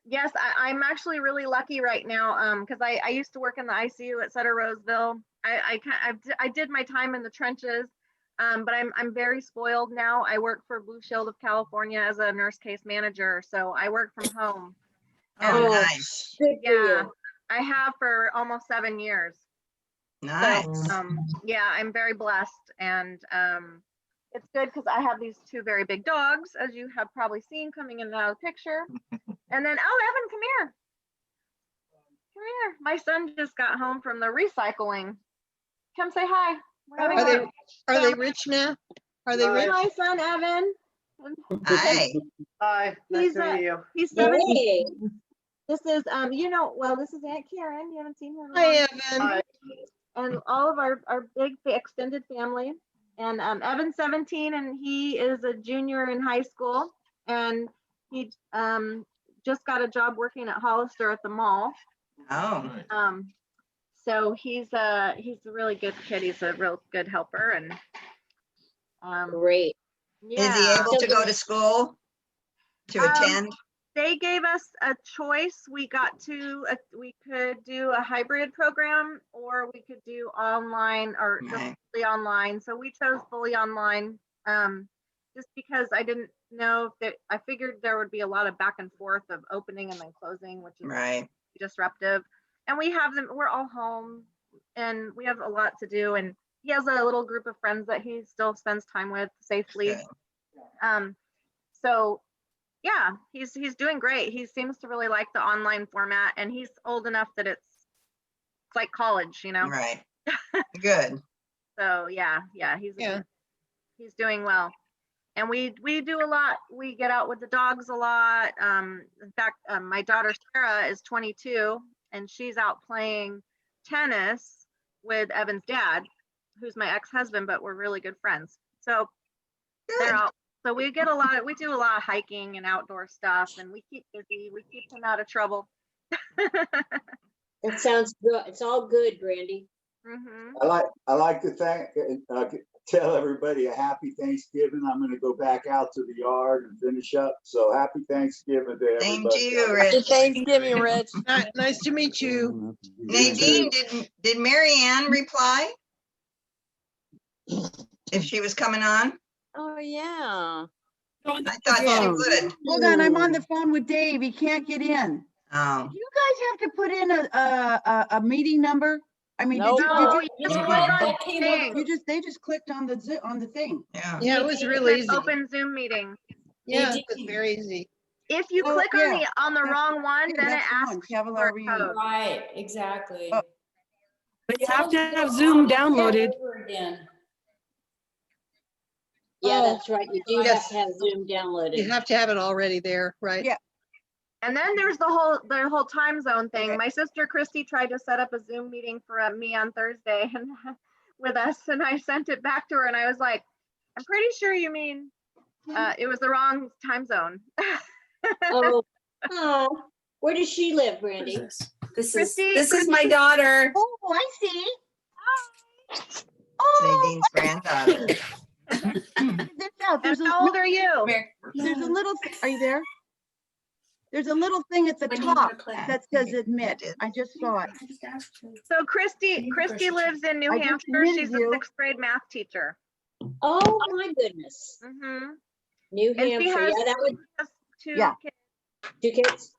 Yes, I'm actually really lucky right now because I used to work in the ICU at Sutter Roseville. I did my time in the trenches, but I'm very spoiled now. I work for Blue Shield of California as a nurse case manager, so I work from home. Oh, nice. Good for Yeah, you. I have for almost 7 years. Nice. Yeah, I'm very blessed, and it's good because I have these 2 very big dogs, as you have probably seen coming in and out of the picture. And then, oh, Evan, come here. Come here. My son just got home from the recycling. Come say hi. We're having Are they rich now? Are they rich? Hi, son Evan. Hi. Hi, nice to meet you. He's Hey. 17. This is this is Aunt Karen. You haven't seen her. Hi, Evan. Hi. And all of our big extended family. And Evan's 17 and he is a junior in high school. And he just got a job working at Hollister at the mall. Oh, So he's a really good kid. He's a real good helper. And Great. yeah. is he able to go to school to attend? They gave us a choice. We could do a hybrid program or we could do online or just fully online. So we chose fully online just because I didn't know I figured there would be a lot of back and forth of opening and then closing, which is disruptive. And we're all home and we have a lot to do. And he has a little group of friends that he still spends time with safely. So yeah, he's doing great. He seems to really like the online format and he's old enough that it's like college, Right. Good. So yeah, he's doing well. And we do a lot. We get out with the dogs a lot. In fact, my daughter Sarah is 22 and she's out playing tennis with Evan's dad, who's my ex-husband, but we're really good friends. So they're out. So we do a lot of hiking and outdoor stuff and we keep busy. We keep them out of trouble. That sounds good. It's all good, Brandy. I like to tell everybody a happy Thanksgiving. I'm going to go back out to the yard and finish up. So happy Thanksgiving to everybody. Same to you, Rich. Happy Thanksgiving, Rich. Nice to meet you. Nadine, did Mary Ann reply? If she was coming on? Oh, yeah. I thought she would. Hold on, I'm on the phone with Dave. He can't get in. Oh. Do you guys have to put in a meeting number? I mean, No, did you just click on the thing. they just clicked on the thing. Yeah, it was real easy. Open Zoom meeting. Yeah, it was very easy. If you click on the wrong one, then it asks for a code. Right, exactly. But you have to have Zoom downloaded. Yeah, that's right. You do have to have Zoom downloaded. You have to have it already there, right? Yeah. And then there's the whole time zone thing. Okay. My sister Christy tried to set up a Zoom meeting for me on Thursday and with us, and I sent it back to her, and I was like, "I'm pretty sure you mean it was the wrong time zone." Oh, where does she live, Brandy? This is my daughter. Oh, I see. Nadine's granddaughter. How old are you? There's a little. Are you there? There's a little thing at the top that says admit. I just saw it. So Christy lives in New Hampshire. She's a 6th grade math teacher. Oh my goodness. New Hampshire. That would. Two kids. 2 kids.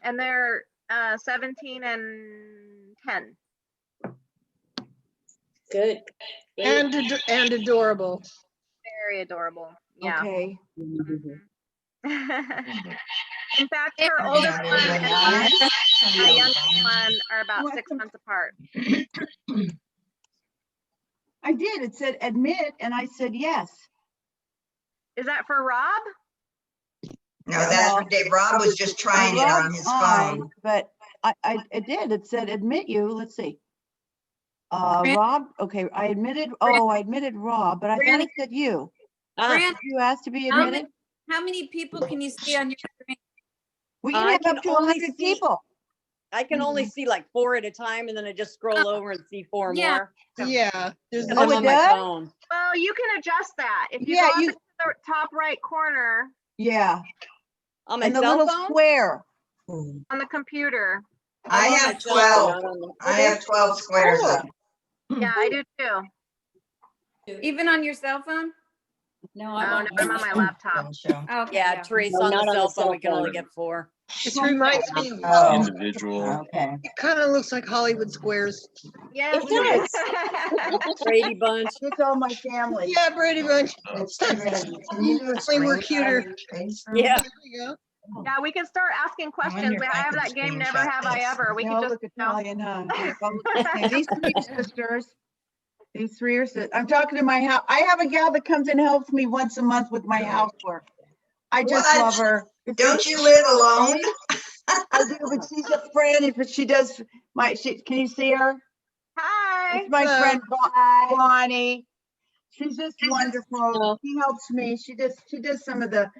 And they're 17 and 10. Good. And adorable. Very adorable. Yeah. Okay. In fact, her oldest one and my youngest one are about 6 months apart. I did. It said admit, and I said yes. Is that for Rob? No, that's for Dave. Rob was just trying it on his phone. But I did. It said admit you. Let's see. Rob. Okay, I admitted. Oh, I admitted Rob, but I thought it said you. You asked to be admitted. How many people can you see on your screen? We can have up to 100 people. I can only see like 4 at a time, and then I just scroll over and see 4 more. Yeah. There's I'm on my phone. Well, you can adjust that. If you go up to the top right corner. Yeah. On my and the cell little phone? square. on the computer. I I'm on have my cell phone, 12. not on the- I have 12 squares up. Yeah, I do too. Even on your cell phone? No, Oh, I'm no, on. I'm on my laptop. Okay. Yeah, Teresa, No, on the not on cell the phone, cell we can only phone. get 4. It reminds me of, Oh, Individual. okay. it kind of looks like Hollywood Squares. Yes. It does. Brady Bunch. It's all my family. Yeah, Brady Bunch. It's too bad. Can you do a Only we're screenshot cuter. of your face? Yeah. There we go. Yeah, we can start asking questions. wonder We if I have could that game, Never screenshot Have I this. Ever. We They could all just, look Italian, huh? They all look the same. These three sisters. These three are, I'm talking to my house. I have a gal that comes and helps me once a month with my housework. I just What? love her. Don't you live alone? I do, but she's a friend, but she does can you see her? hi. It's my Hello. friend Bonnie. She's just wonderful. She helps me. She does some of the,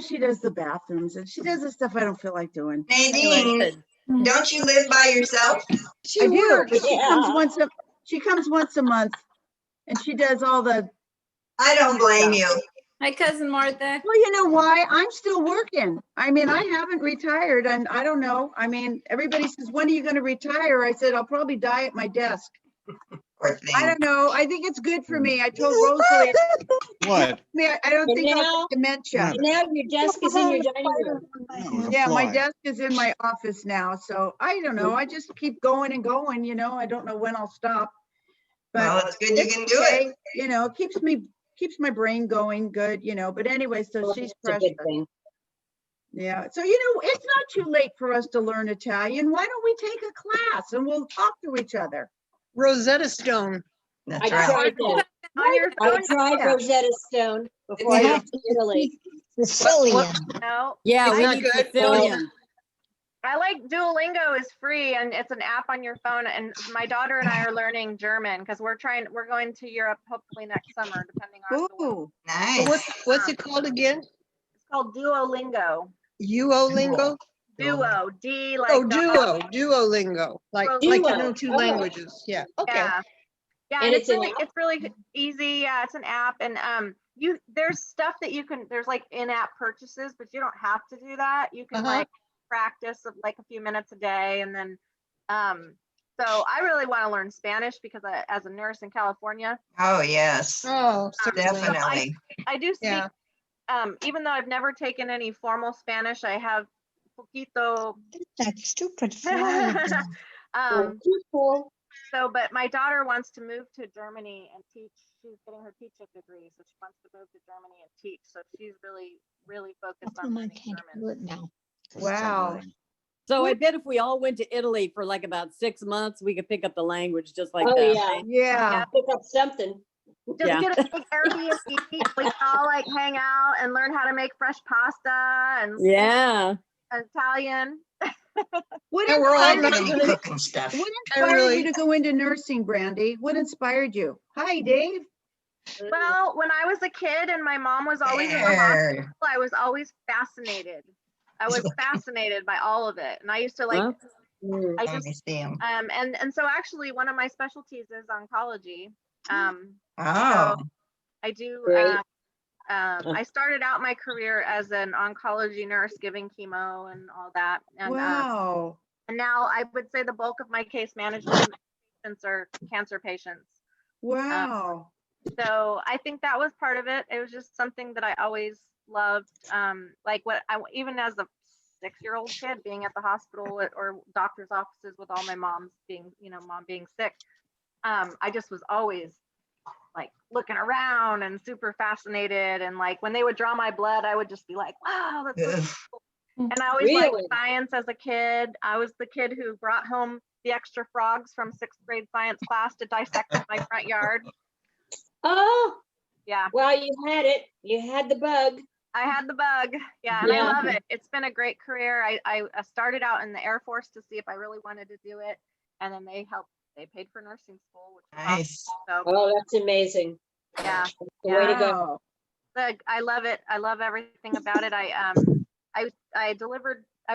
she does the bathrooms and she does the stuff I don't feel like doing. Nadine, don't you live by yourself? She I do, works. but she comes once a month and she does all the. I don't blame you. Hi, Cousin Martha. Well, you know why? I'm still working. I mean, I haven't retired and I don't know. I mean, everybody says, when are you going to retire? I said, I'll probably die at my desk. Poor thing. I don't know. I think it's good for me. I told Rosalie, What? I don't And think I'll now- get dementia. And now your desk is in your dining room. That was a Yeah, my fly. desk is in my office now, so I don't know. I just keep going and going, I don't know when I'll stop. Well, But it's good you can do it. okay, it keeps my brain going good, but anyway, so Well, she's that's a precious. good thing. Yeah, so it's not too late for us to learn Italian. Why don't we take a class and we'll talk to each other? Rosetta Stone. That's I right. tried that. On your I phone, tried Yeah. Rosetta Stone before I went to Italy. Sicilian. no. Yeah, It's we not need good. Sicilian. I like Duolingo is free and it's an app on your phone. And my daughter and I are learning German because we're going to Europe hopefully next summer, depending on the weather. Ooh, Nice. What's it called again? It's called Duolingo. Duolingo? Duo, D like Oh, dog. Duolingo, like Duo. to know 2 Oh. languages. Yeah, okay. Yeah. Yeah, And and it's an it's really easy. Yeah, it's an app and there's stuff that there's like in-app purchases, but you don't have to do that. You can like practice of like a few minutes a day and then so I really want to learn Spanish because as a nurse in California. Oh, yes, Oh, definitely. I do speak Yeah. even though I've never taken any formal Spanish, I have poquito. That stupid fly again. So, but my daughter wants to move to Germany and teach. She's getting her teaching degree, so she wants to move to Germany and teach. So she's really, really focused How on come I learning can't German. do it now? wow. So I bet if we all went to Italy for like about 6 months, we could pick up the language just like Oh, that. yeah. right? Yeah. Pick up something. Just Yeah. get a big Airbnb. We can all like hang out and learn how to make fresh pasta and speak Yeah. Italian. What Yeah, we're all inspired not you gonna- Cooking stuff. What I inspired really- you to go into nursing, Brandy? What inspired you? Hi, Dave. Well, when I was a kid and my mom was always in the hospital, I was always fascinated. I was fascinated by all of it, and I used to like. Huh? I Let me just see 'em. and so actually one of my specialties is oncology. Oh, So I do. Great. I started out my career as an oncology nurse, giving chemo and all that, and Wow. and now I would say the bulk of my case management patients are cancer patients. Wow. So I think that was part of it. It was just something that I always loved. Like even as a 6-year-old kid being at the hospital or doctor's offices with all my mom being sick. I just was always like looking around and super fascinated. And like when they would draw my blood, I would just be like, wow, that's so cool. And I always liked Really? science as a kid. I was the kid who brought home the extra frogs from 6th grade science class to dissect in my front yard. Oh, Yeah, well, you had it. You had the bug. I had the bug. Yeah, and I Yeah. love it. It's been a great career. I started out in the Air Force to see if I really wanted to do it. And then they paid for nursing school, which was nice. awesome. So Oh, that's amazing. yeah, That's the way to go. Wow. I love it. I love everything about it. I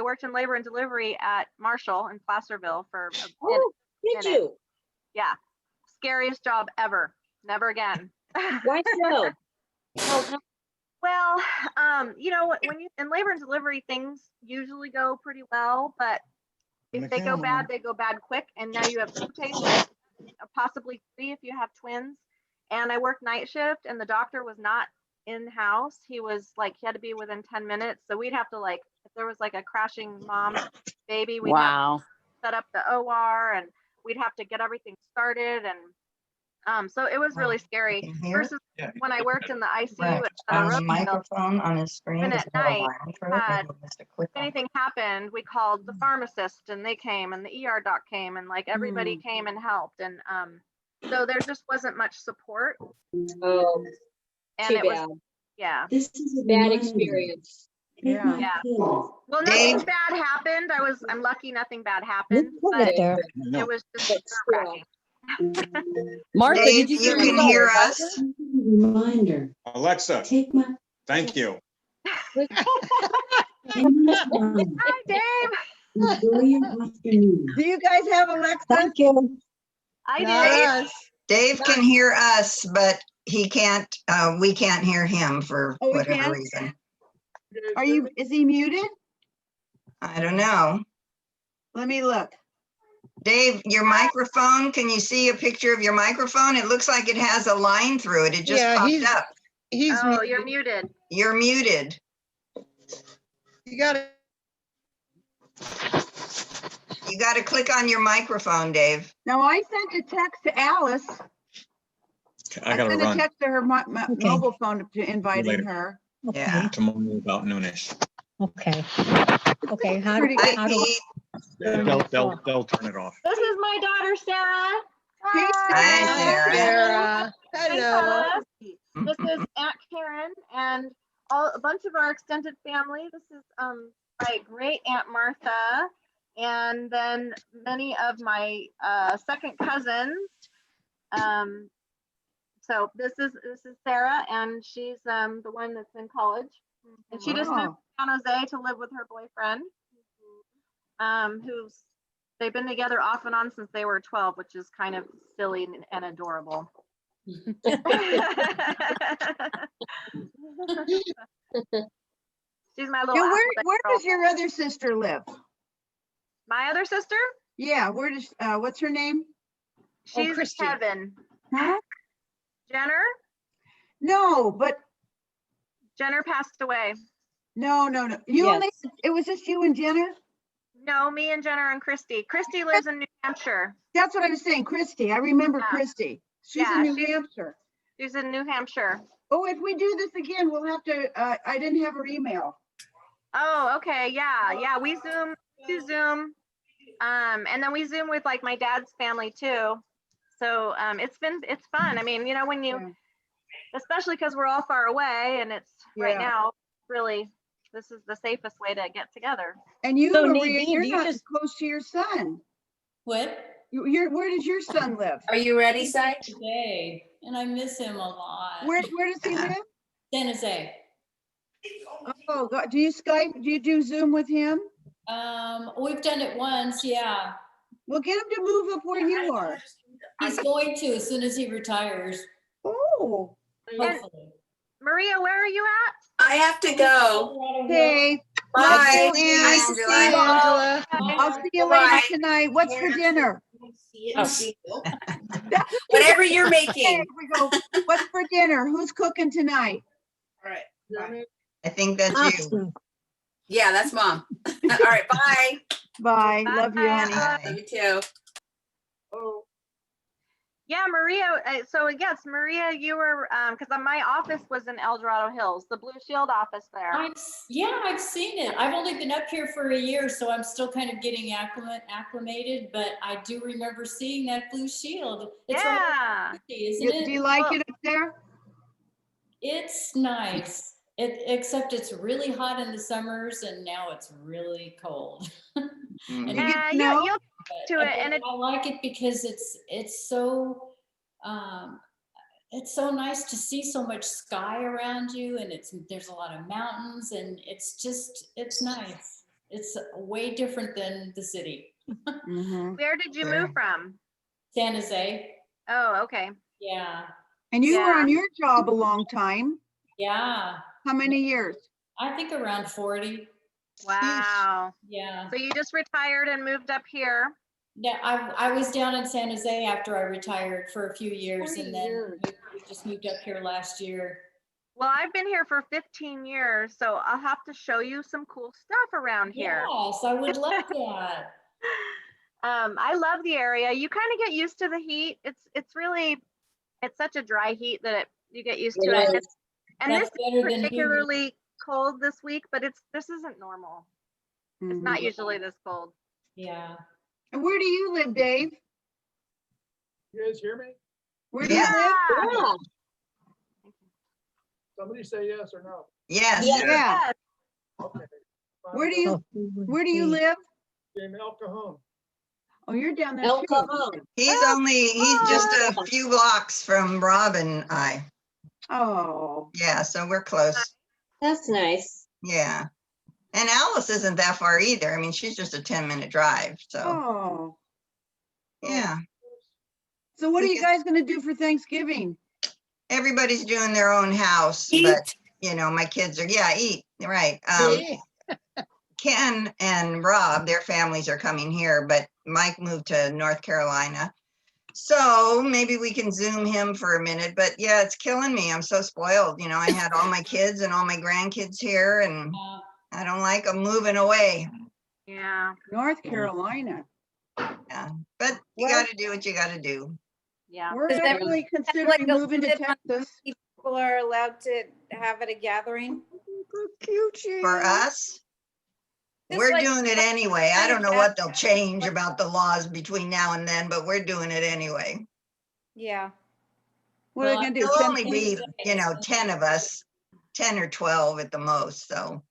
worked in labor and delivery at Marshall in Placerville for a Oh, did minute. you? Yeah, scariest job ever. Never again. Why so? How come? Well, you know, when you in labor and delivery, things usually go pretty well, but if they go bad, they go bad quick. And now you have 2 patients, possibly 3 if you have twins. And I worked night shift, and the doctor was not in house. He was like, he had to be within 10 minutes. So we'd have to like, if there was like a crashing mom baby, we'd have Wow. to set up the OR, and we'd have to get everything started. And so it was really scary Can hear? versus when I worked in the ICU Right. at On the Cavallaro, microphone on his screen. even there's at a little night, line through it, had, maybe he missed a click if on it. anything happened, we called the pharmacist, and they came, and the ER doc came, and like everybody came and helped. And so there just wasn't much support. Oh, And too it was, bad. yeah. This is a bad experience. Yeah. Yeah. Well, nothing Dave? bad happened. I'm lucky nothing bad happened, but Right there. it was just But still. nerve-wracking. Martha, Dave, did you you hear can about hear Rebecca? us? Alexa, thank you. Hi, Dave. Do you guys have Alexa? Thank you. I Not did. us. Dave can hear us, but he can't, we can't hear him for Oh, we whatever can't? reason. Is he muted? I don't know. Let me look. Dave, your microphone, can you see a picture of your microphone? It looks like it has a line through it. It just Yeah, popped up. He's Oh, muted. you're muted. You're muted. You gotta, You got to click on your microphone, Dave. Now, I sent a text to Alice. I gotta sent a run. text to her Okay. mobile phone to inviting later. her. Yeah. Tomorrow about noonish. Okay. Okay, how Pretty do, good. how do, They'll turn it off. This is my daughter, Sarah. Hey, Hi, Sarah. Sarah. Hello. This is Aunt Karen and a bunch of our extended family. This is my great Aunt Martha, and then many of my second cousins. So this is Sarah, and she's the one that's in college, and she just moved to San Jose to live with her boyfriend, they've been together off and on since they were 12, which is kind of silly and adorable. She's my little. And where alphabet girl. does your other sister live? My other sister? Yeah, where does what's her name? She's Christy. Kevin. Huh? Jenner? No, but Jenner passed away. no. You Yes. only it was just you and Jenner? No, me and Jenner and Christy. Christy lives in New Hampshire. That's what I was saying, Christy. I remember Yeah. Christy. She's Yeah, in New Hampshire. She's in New Hampshire. Oh, if we do this again, we'll have to, I didn't have her email. Oh, okay. Yeah. We Zoom. And then we Zoom with like my dad's family too. So it's fun. I mean, you know, when you, especially because we're all far away, and it's right now really, this is the safest way to get together. And you, So, Maria, Nadine, you're do you not just- close to your son. What? Where does your son live? Are you ready, Sai? Today, and I miss him a lot. Where does he live? San Jose. Oh, God. Do you Skype? Do you do Zoom with him? We've done it once, yeah. Well, get him to move up where you are. He's going to as soon as he retires, Oh, hopefully. Maria, where are you at? I have to go. okay. Bye. Love you, Bye, Ann. Angela. Angela. I'll see you Bye. later tonight. What's for dinner? Whatever you're Okay, making. we go. What's for dinner? Who's cooking tonight? All right. I think that's you. Awesome. Yeah, that's mom. All right, bye. Bye. Love you, honey. Love you too. Oh. Yeah, Maria. So yes, Maria, you were because my office was in El Dorado Hills, the Blue Shield office there. I've seen it. I've only been up here for a year, so I'm still kind of getting acclimated, but I do remember seeing that Blue Shield. It's Yeah. right, isn't it? Do you like it up there? It's nice. Except it's really hot in the summers, and now it's really cold. And Yeah, you'll get to it, and I like it because it's so nice to see so much sky around you, and there's a lot of mountains, and it's nice. It's way different than the city. Where did you move from? San Jose. Oh, okay. Yeah. And you were on your job a long time. Yeah. How many years? I think around 40. Wow. Yeah. So you just retired and moved up here. Yeah, I was down in San Jose after I retired for a few years 40 and then years. we just moved up here last year. Well, I've been here for 15 years, so I'll have to show you some cool stuff around here. Yes, I would love that. I love the area. You kind of get used to the heat. It's really, it's such a dry heat that you get used to it. It is. And That's this is better than particularly cold this week, but this isn't normal. It's not usually this cold. Yeah. And where do you live, Dave? You guys hear me? Where do you live? Yeah. Somebody say yes or no. Yes. Yeah. Okay. Where do you live? In El Cajon. Oh, you're down there El too. Cajon. He's just a few blocks from Rob and I. Oh. Yeah, so we're close. That's nice. Yeah. And Alice isn't that far either. I mean, she's just a 10-minute drive, so, Oh. yeah. So what are you guys gonna do for Thanksgiving? Everybody's doing their own house, but, you know, my kids are, eat, right. Ken and Rob, their families are coming here, but Mike moved to North Carolina. So maybe we can Zoom him for a minute, but yeah, it's killing me. I'm so spoiled. You know, I had all my kids and all my grandkids here and I don't like them moving away. Yeah. North Carolina. Yeah, but you got to do what you got to do. Yeah. We're Is that- definitely considering moving to Texas. People are allowed to have at a gathering. For us, Just we're like- doing it anyway. I don't know what they'll change about the laws between now and then, but we're doing it anyway. Yeah. What are they gonna do? There'll 10 only be, 10 of us, 10 or 12 at the most, so.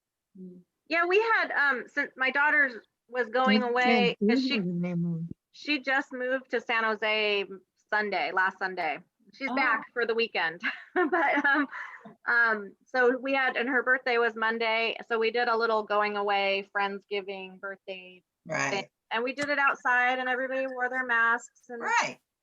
Yeah, we had since my daughter was going away, 'cause she just moved to San Jose last Sunday. She's back for the weekend. But so we had, and her birthday was Monday, so we did a little going away, Friendsgiving, birthday Right. thing. And we did it outside and everybody wore their masks and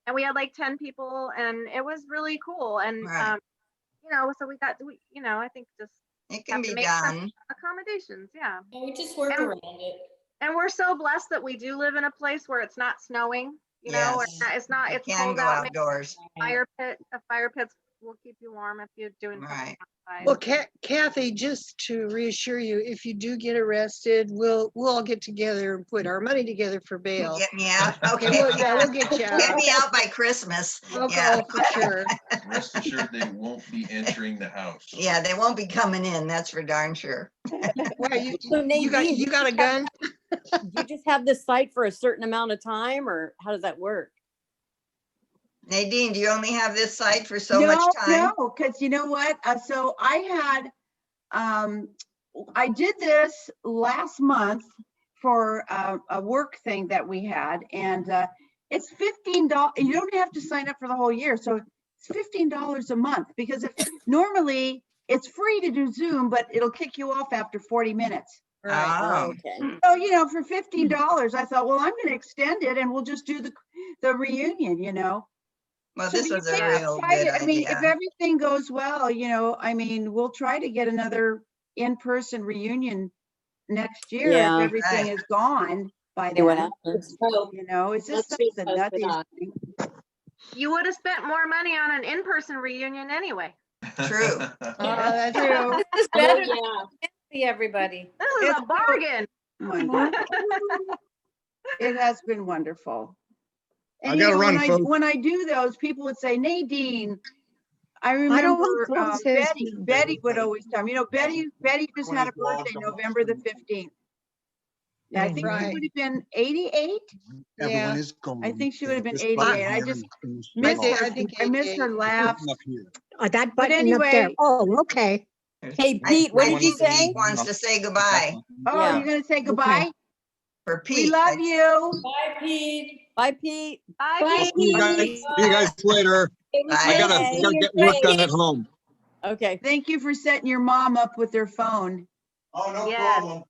and we had like 10 people and it was really cool. And you know, so we I think just it can have to be make some done. accommodations. Yeah. We just work around it. And we're so blessed that we do live in a place where it's not snowing, you know, Yes. and it's not, You it's can cold go out. outdoors. A fire pit will keep you warm if you're doing something outside. Well, Kathy, just to reassure you, if you do get arrested, we'll all get together and put our money together for bail. Get me out. And Okay. we'll get you out. Get me out by Christmas. Okay, Yeah. for sure. Rest assured they won't be entering the house. Yeah, they won't be coming in. That's for darn sure. Well, you Nadine, you got a gun? You just have this site for a certain amount of time, or how does that work? Nadine, do you only have this site for so much time? No, because you know what? So I did this last month for a work thing that we had, and it's $15. You don't have to sign up for the whole year, so it's $15 a month. Because if normally it's free to do Zoom, but it'll kick you off after 40 minutes. Right. Okay. So, you know, for $15, I thought, well, I'm going to extend it and we'll just do the reunion, you know. Well, So this you was a can real try good to- I mean, if idea. everything goes well, you know, I mean, we'll try to get another in-person reunion next year Yeah. if everything Right. is gone by See what then. happens. You know, it's just Let's something hope that not. You would have spent more money on an in-person reunion anyway. True. That's true. It's Oh, better yeah. to see everybody. This is a bargain. It has been wonderful. I And gotta you know, run, folks. when I do those, people would say, Nadine, I don't remember want to close his- Betty would always tell me, you know, Betty just had a birthday November the 15th. I think she Right. would have been 88. Yeah. I think she would have been This 88. button I here just is miss small. her. I think I miss her 88. laugh. Up here. That But button up there. anyway- Oh, okay. Hey, Pete, what I did you think say? Pete wants to say goodbye. Oh, Yeah. you're gonna say goodbye? For Pete. We love you. Bye, Pete. Bye, Pete. Bye, Bye, Pete. See you guys, see you guys later. It was Bye. I gotta, nice gotta seeing get you. work done at home. Okay. Thank you for setting your mom up with their phone. Oh, no Yes. problem.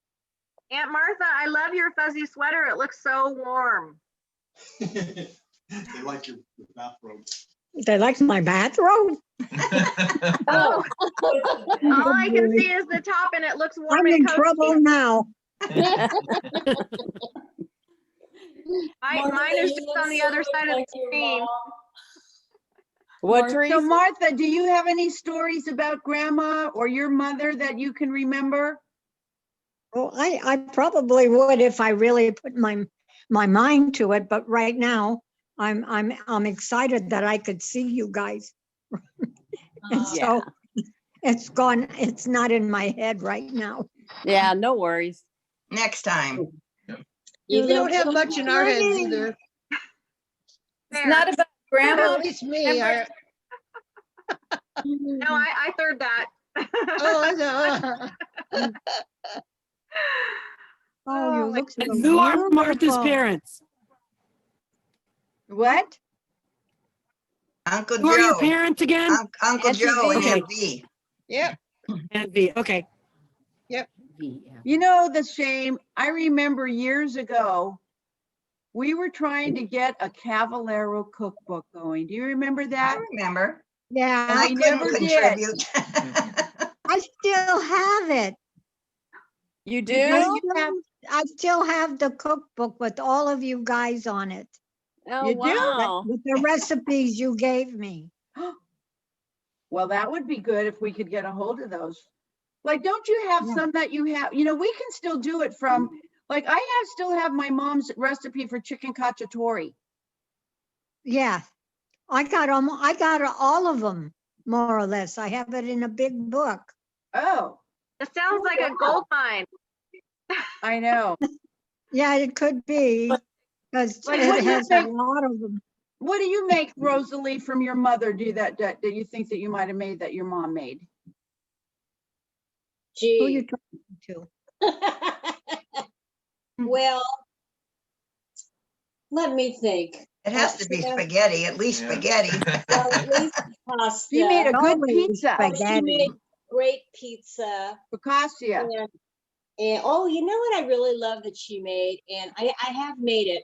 Aunt Martha, I love your fuzzy sweater. It looks so warm. They like your bathrobe. They like my bathrobe. Oh, all I can see is the top and it looks warm I'm and in cozy. trouble now. Mine is just on the other side of the screen. What, So Teresa? Martha, do you have any stories about grandma or your mother that you can remember? Well, I probably would if I really put my mind to it, but right now I'm excited that I could see you guys. And so it's gone, it's not in my head right now. Yeah, no worries. Next time. We don't have much in our heads either. It's not about grandma. At least me. No, I third that. Oh, no. Oh, you look so And who are Martha's beautiful. parents? What? Uncle Who are your Joe. parents again? Uncle Auntie Joe and V. Aunt V. Yep. And V. Okay. Yep. You know, the shame, I remember years ago, we were trying to get a Cavallaro cookbook going. Do you remember I that? remember. Yeah, And I We couldn't never did. contribute. I still have it. You Because do? you have, I still have the cookbook with all of you guys on it, Oh, You do? wow. with the recipes you gave me. well, that would be good if we could get a hold of those. Like, don't you have Yeah. some that you have, you know, we can still do it from, like, still have my mom's recipe for chicken cacciatore. Yeah, I got all of them, more or less. I have it in a big book. Oh, It sounds like a gold mine. I know. Yeah, it could be, because Like, what it do you has a think? lot of them. What do you make, Rosalie, from your mother? Do that you think that you might have made that your mom made? Who you Gee, talking to? well, let me think. It has to be Sam, spaghetti, at least Yeah. spaghetti. well, at least pasta. She made a good Always pizza. Oh, she spaghetti. made great pizza. Focaccia. And oh, you know what I really love that she made, and I have made it.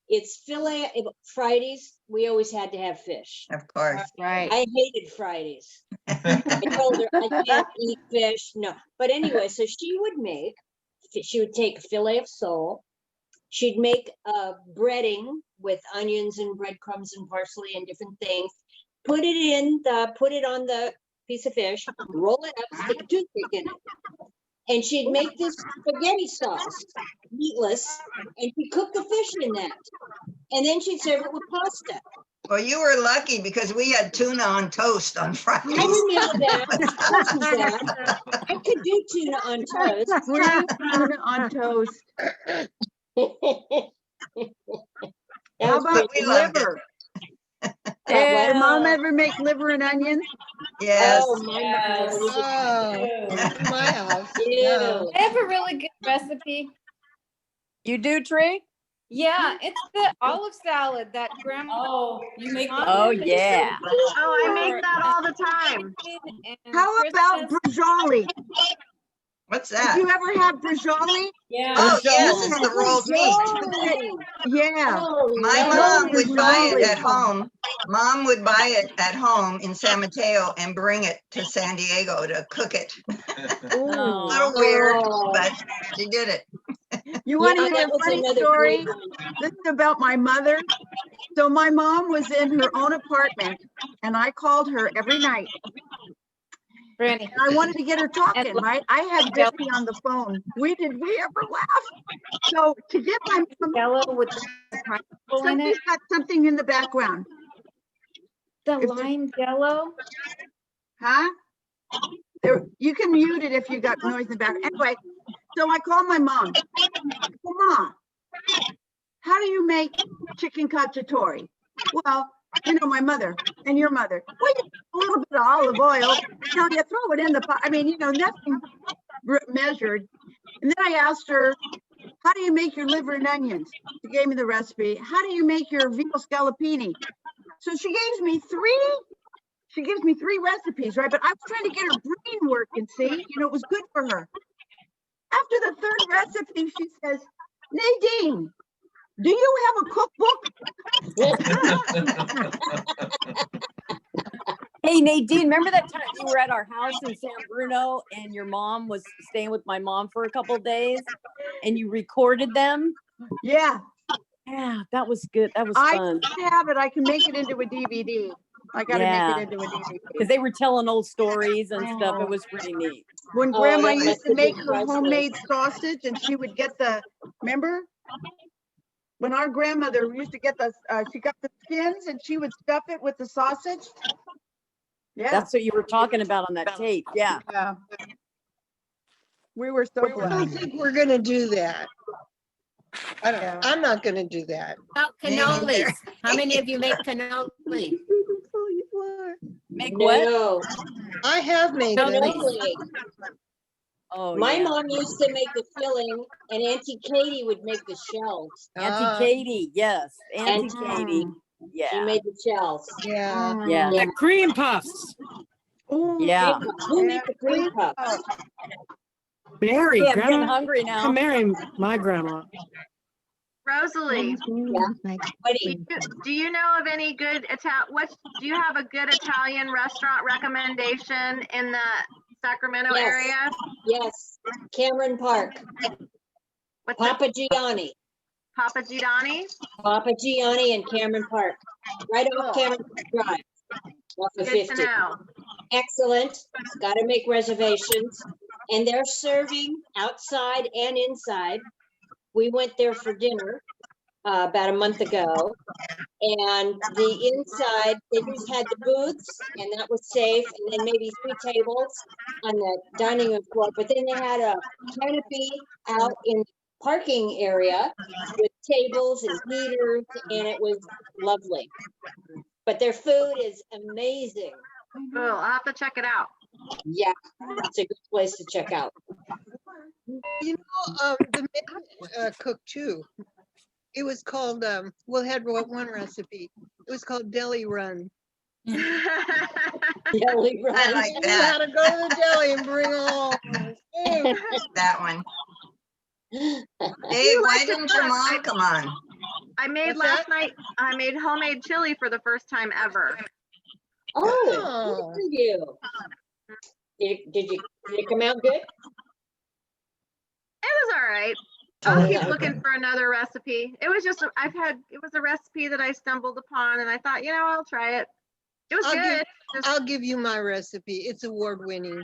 It's filet Fridays. We always had to have fish. Of course. Right. I hated Fridays. I told her I can't eat fish. No, but anyway, so she would take a fillet of sole. She'd make a breading with onions and breadcrumbs and parsley and different things. Put it on the piece of fish, roll it up, stick a toothpick in it. And she'd make this spaghetti sauce, meatless, and she'd cook the fish in that. And then she'd serve it with pasta. Well, you were lucky because we had tuna on toast on Fridays. I remember that. Wasn't that. I could do tuna on toast. Tuna on toast. That How was about We loved it. liver? what? Did mom ever make liver and onions? Yes. Oh, my Yes. mom. Oh, in my house. Ew. No. I have a really good recipe. You do, Tree? Yeah, it's the olive salad that grandma. Oh, you make the. Oh, yeah. Oh, I make that all the time. How about brajoli? What's Did that? you ever have brajoli? Yeah. Oh, yes, it's the rolled meat. Yeah. My Love mom would buy it brajoli. at home. Mom would buy it at home in San Mateo and bring it to San Diego to cook it. A Oh. little weird, Oh. but she did it. You want to Yeah, hear that a was funny another story? great one. This is about my mother. So my mom was in her own apartment and I called her every night. Franny. And I wanted to get her talking, right? I had Debbie on the phone. Did we ever laugh? So to get my mom, Jello with the pineapple in somebody's it. got something in the background. The If there- lime Jello. Huh? You can mute it if you got noise in the background. Anyway, so I called my mom. Well, Mom, how do you make chicken cacciatore? Well, you know, my mother and your mother. Well, you put a little bit of olive oil. You know, you throw it in the pot. I mean, you know, nothing measured. And then I asked her, how do you make your liver and onions? She gave me the recipe. How do you make your veal scallopini? So she gives me three recipes, right? But I was trying to get her brain working, see? You know, it was good for her. After the third recipe, she says, Nadine, do you have a cookbook? Hey Nadine, remember that time you were at our house in San Bruno and your mom was staying with my mom for a couple of days and you recorded them? Yeah, Yeah, that was good. That was I fun. have it. I can make it into a DVD. I gotta make Yeah, it into a DVD. because they were telling old stories and stuff. Oh. It was pretty neat. When Oh, grandma that used must to have make been her priceless. homemade sausage and she would get remember? When our grandmother used to get she got the skins and she would stuff it with the sausage. Yeah. That's what you were talking about on that tape. Yeah. Yeah. We were so I don't blessed. think we're gonna do that. Yeah. I'm not gonna do that. About Me neither. cannolis. How many of you make cannoli? Make what? No, I have made them. cannoli. Oh, My yeah. mom used to make the filling and Auntie Katie would make the shells. Auntie Katie. Yes. Auntie And Katie. she Yeah. made the shells. Yeah. Yeah. The cream puffs. Oh, Yeah. Who made the cream puffs? Mary, Hey, I'm getting grandma. hungry now. Mary, my grandma. Rosalie, Buddy, do you know of any good do you have a good Italian restaurant recommendation in the Sacramento Yes. area? yes, Cameron Park, What's Papa Gianni, Papa Gianni? Papa Gianni and Cameron Park, right off Cool. Cameron Park Drive, off of Good to 50. know. Excellent, got to make reservations, and they're serving outside and inside. We went there for dinner about a month ago, and the inside, they just had the booths, and that was safe, and then maybe 3 tables on the dining room floor, but then they had a canopy out in the parking area with tables and heaters, and it was lovely. But their food is amazing. Cool. I'll have to check it out. Yeah, it's a good place to check out. You know, the man cooked too. It was called, well, had one recipe. It was called Deli Run. Deli Run. I like You had that. to go to the deli and bring all food. That one. Dave, why didn't your mom come on? I made What's night, I made homemade chili for the first time ever. Oh, good for you. Did it come out good? It was all right. Oh, I'll keep yeah. looking for another recipe. It was just, it was a recipe that I stumbled upon and I thought, I'll try it. It was good. I'll give you my recipe. It's award winning.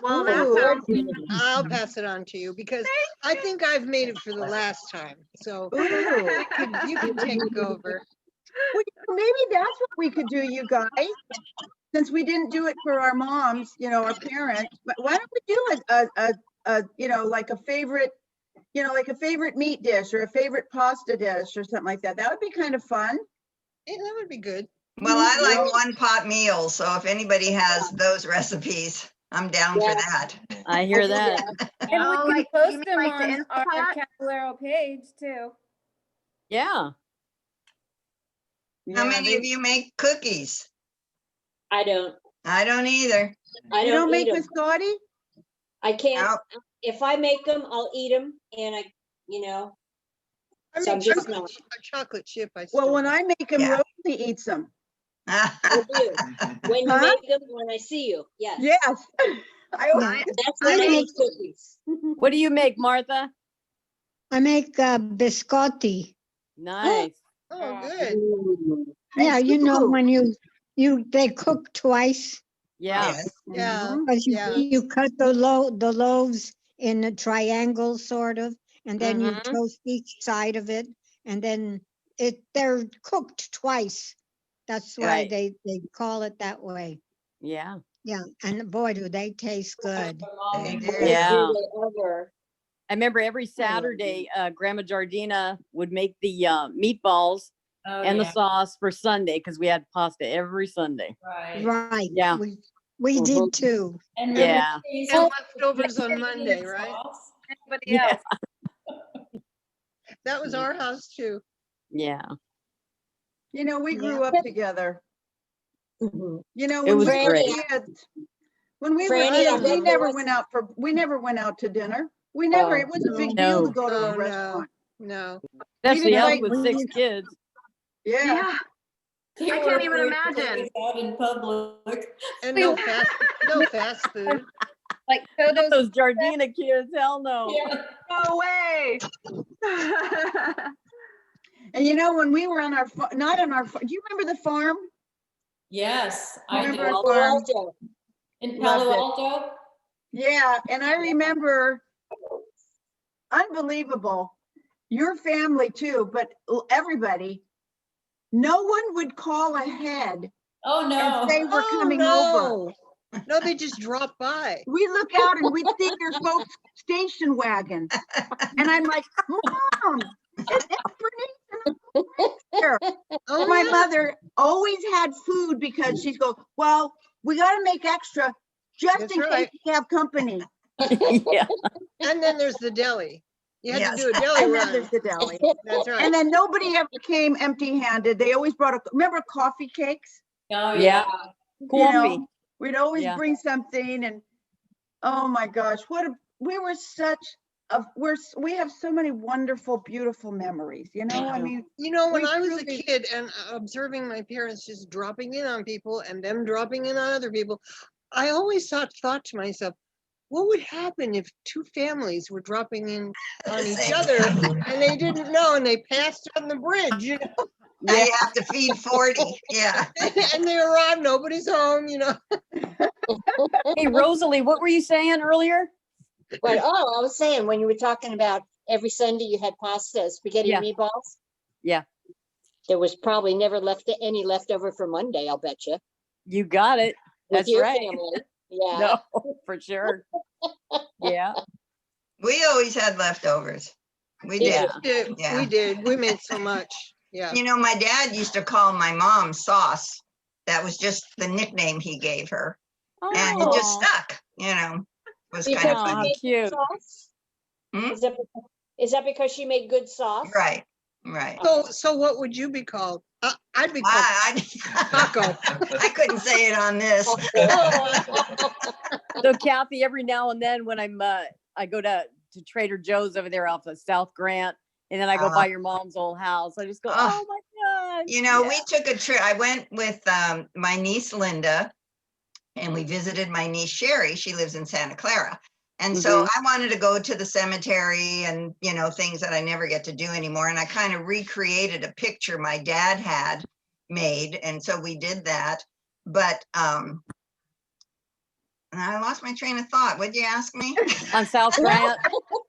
Well, that Ooh. sounds, I'll pass it on to you because I think I've made it for the last time. So Ooh. you can take over. Well, maybe that's what we could do, you guys. Since we didn't do it for our moms, our parents, but why don't we do like a favorite, like a favorite meat dish or a favorite pasta dish or something like that. That would be kind of fun. Yeah, that would be good. Well, I like one pot meals, so if anybody has those recipes, I'm down for that. I hear that. And Oh, we like, can you post mean them like the on Instant our Pot? Cavallaro page too. Yeah. How many of you make cookies? I don't. I don't either. I You don't don't make eat 'em. biscotti? I can't. Nope. If I make them, I'll eat them, and I So I'm make just chocolate, not. a chocolate chip. Well, when I make them, Yeah. Rosie eats them. I do. When you Huh? make them, when I see you, yes. Yes. I always Yeah, That's I when I make- make cookies. What do you make, Martha? I make biscotti. Nice. Oh, good. Ooh. Yeah, you know, Ooh. when they cook twice, Yeah. Yes. Yeah. because Yeah. you cut the loaves in a triangle sort of, and then you Mhm. toast each side of it, and then they're cooked twice. That's why Right. they call it that way. Yeah. Yeah, and boy, do they taste good. They do. Yeah. Do they ever? I remember every Saturday, Grandma Jardina would make the meatballs Oh, and the yeah. sauce for Sunday because we had pasta every Sunday. Right. Right. Yeah. We Mhm. did too. And Yeah. And leftovers on Monday, right? anybody Yeah. else. That was our house too. Yeah. we grew up together. Mhm. It When was we were great. kids, when we were Franny, I kids, we remember never us- went out to dinner. We never, Oh, it was a big deal no. to go to Oh, a no. restaurant. No. Especially didn't us like- with 6 kids. Yeah. They I were can't even afraid to take imagine. us out in public. And We no were- fast food. Like those Jardina kids, hell no. Yeah. No way. And you know, when we were on our, not on our, do you remember the farm? Yes, I Remember do. our farm? In Loved Palo it. Alto? Yeah, and I remember, unbelievable, your family too, but everybody, no one would call ahead Oh, and no. say we're Oh, coming over. no. No, they just drop by. We look out and we'd see your folks' station wagon. And I'm like, Mom, it's Bernice and here. Oh, My yeah. mother always had food because she's go, well, we got to make extra just That's in right. case we have company. Yeah. And then there's the deli. You had Yes. to do a deli And then run. there's the deli. That's right. And then nobody ever came empty-handed. They always brought remember coffee cakes? Oh, Yeah. yeah. You Coffee. know, we'd always Yeah. bring something and, oh my gosh, we were such we have so many wonderful, beautiful memories, you know, I mean, You know, when we I was a truly- kid and observing my parents just dropping in on people and them dropping in on other people, I always thought to myself, what would happen if two families were dropping in on each Same. other and they didn't know and they passed on the bridge, you know? Now you have to feed 40. Yeah. And they arrive, nobody's home, you know? Hey, Rosalie, what were you saying earlier? But, oh, I was saying, when you were talking about every Sunday you had pasta, spaghetti Yeah. and meatballs, Yeah, there was probably never any leftover for Monday, I'll bet you. you got it. With That's your right. family. Yeah. No, for sure. Yeah. We always had leftovers. We did. Yeah. Yeah. We did. We made so much. Yeah. You know, my dad used to call my mom Sauce. That was just the nickname he gave her. And it just Oh. stuck, you know. It was kind Because of Oh, she how funny. made good cute. sauce? Hmm? Is that because she made good sauce? Right, right. So what would you be called? I'd be called I Taco. I couldn't say it on this. So Kathy, every now and then when I go to Trader Joe's over there off of South Grant, and then I go by your mom's old house, I just go, oh my God. You know, Yeah. we took a trip. I went with my niece Linda, and we visited my niece Sherry. She lives in Santa Clara. And so I wanted to go to the cemetery and, you know, things that I never get to do anymore. And I kind of recreated a picture my dad had made. And so we did that. But and I lost my train of thought. What'd you ask me? On South Grant,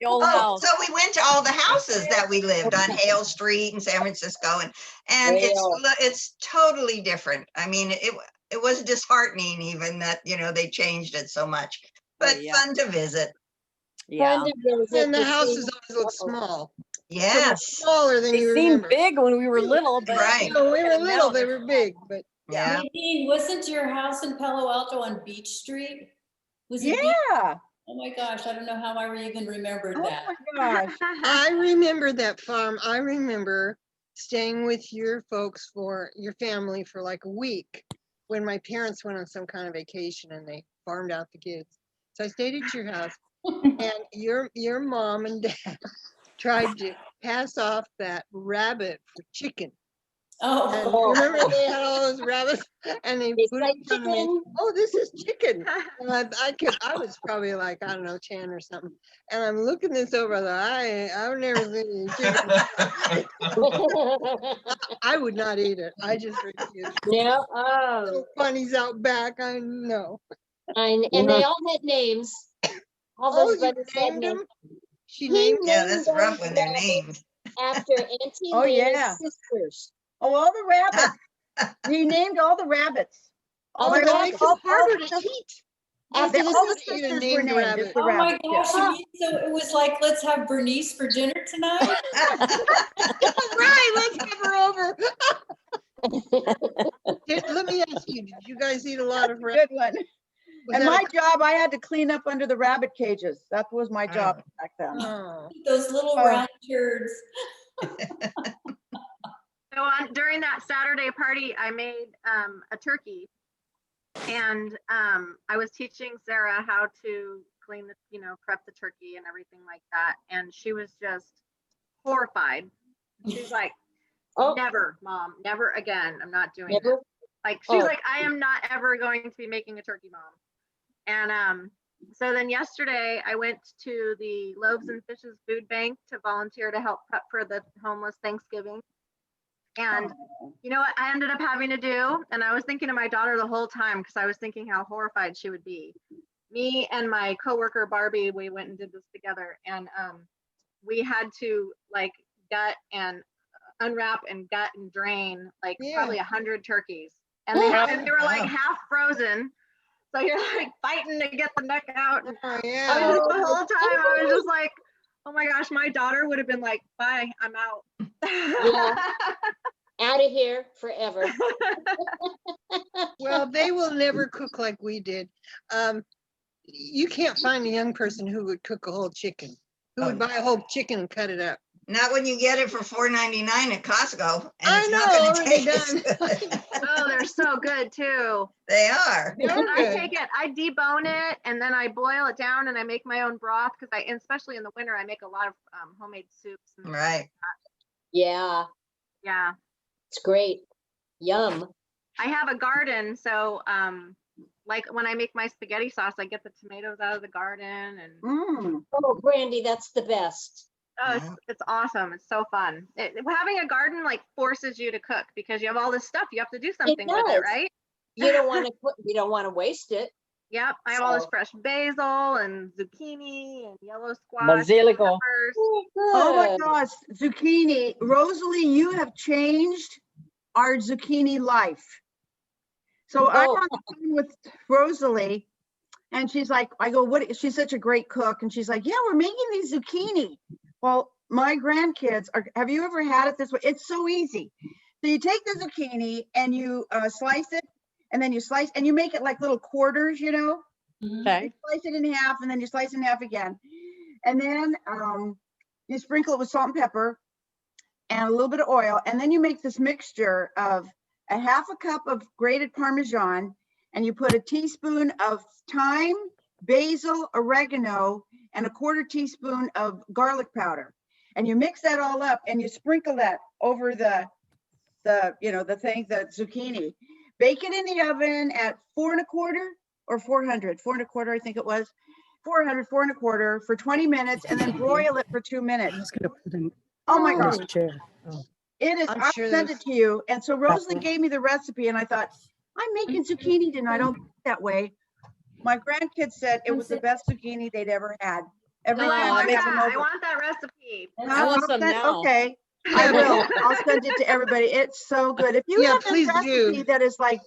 the old house. So we went to all the houses that we lived on Hale Street in San Francisco, and it's totally different. I mean, it was disheartening even that, you know, they changed it so much, but fun to visit. Yeah. And the houses always look small. Yes. Smaller than They you seemed remember. big when we were little, but Right. You know, we were now little, they they're were big, but Yeah. Nadine, wasn't your house in Palo Alto on Beach Street? Was it Beach? Yeah. Oh my gosh, I don't know how I even remembered Oh that. my gosh. I remember that farm. I remember staying with your folks for your family for like a week when my parents went on some kind of vacation and they farmed out the kids. So I stayed at your house and your mom and dad tried to pass off that rabbit for chicken. Oh. And you remember they had all those rabbits and they put it in front of me. Oh, this is chicken. And I was probably like, I don't know, 10 or something. And I'm looking this over, I've never seen chicken. I would not eat it. I just refuse. Yeah. Little bunnies out back, I know. And they all had names. All Oh, those you bunnies had named names. them? She He named Yeah, named that's rough those when they're rabbits named. after Auntie Oh, Lena's yeah. sisters. Oh, all the rabbits. He named all the rabbits. All Oh, the that all- makes rabbits. it harder to eat. After the all the sisters. Eat a sisters were named named. rabbit. It's the Oh my rabbits, yeah. gosh, you mean so it was like, let's have Bernice for dinner tonight? Right, let's have her over. Let me ask you, did you guys eat a lot of rabbit? Good one. Was And that my job, I had to clean up under the rabbit cages. That was my Oh. job back then. Oh. Those little Oh. round turds. So during that Saturday party, I made a turkey, and I was teaching Sarah how to clean the, prep the turkey and everything like that. And she was just horrified. She's like, Oh, Never, Mom, never again. I'm not doing never? that. Like, she's Oh. like, I am not ever going to be making a turkey, Mom. And so then yesterday I went to the Loaves and Fishes Food Bank to volunteer to help prep for the homeless Thanksgiving. And you know what I ended up having to do? And I was thinking of my daughter the whole time because I was thinking how horrified she would be. Me and my coworker Barbie, we went and did this together, and we had to like gut and unwrap and gut and drain like probably 100 turkeys, and they were like half frozen. So you're like fighting to get the neck out. And yeah. the whole time I was just like, oh my gosh, my daughter would have been like, bye, I'm out. Yeah. Out of here forever. Well, they will never cook like we did. You can't find a young person who would cook a whole chicken, who would buy a whole chicken and cut it up. Not when you get it for $4.99 at Costco. And I it's know, not gonna already taste done. good. Oh, they're so good too. They are. I debone it and then I boil it down and I make my own broth because especially in the winter, I make a lot of homemade soups. And Right. Yeah. Yeah. It's great. Yum. I have a garden, so like when I make my spaghetti sauce, I get the tomatoes out of the garden and Oh, Brandy, that's the best. oh, it's awesome. It's so fun. Having a garden like forces you to cook because you have all this stuff. You have to do something with it, does. right? You don't want to waste it. Yep. I have all this So- fresh basil and zucchini and yellow squash. Basilico. peppers. Oh my Good. gosh, zucchini. Rosalie, you have changed our zucchini life. So I'm Oh. on the phone with Rosalie and she's like, I go, what? She's such a great cook. And she's like, yeah, we're making these zucchini. Well, my grandkids have you ever had it this way? It's so easy. So you take the zucchini and you slice it and then you slice and you make it like little quarters, you know? Okay. You slice it in half and then you slice it in half again. And then you sprinkle it with salt and pepper and a little bit of oil. And then you make this mixture of a half a cup of grated Parmesan and you put a teaspoon of thyme, basil, oregano, and a quarter teaspoon of garlic powder. And you mix that all up and you sprinkle that over the zucchini. Bake it in the oven at 425 or 400, 425, I think it was. 400, 425 for 20 minutes and then broil it for 2 minutes. Oh my gosh. It is, I'm I'll sure send there's- it to you. And so Rosalie gave me the recipe and I thought, I'm making zucchini tonight. I don't cook that way. My grandkids said it was the best zucchini they'd ever had. Every Oh, I time want I have them that. I over. want that recipe. I want some now. Okay, I will. I'll send it to everybody. It's so good. If you Yeah, have a please recipe do. that is like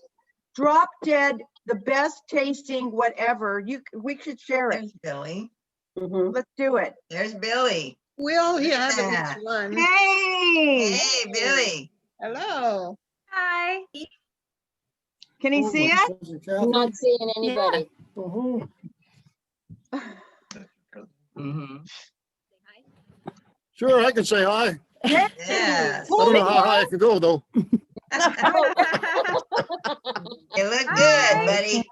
drop dead, the best tasting, whatever, we should share it. There's Billy. Let's do it. There's Billy. We all here have at Yeah. least one. Hey, Hey, Billy. Hello. Hi. can he see us? I'm not seeing anybody. Sure, I can say hi. Yes. I don't know how high I can go, though. You look good, buddy.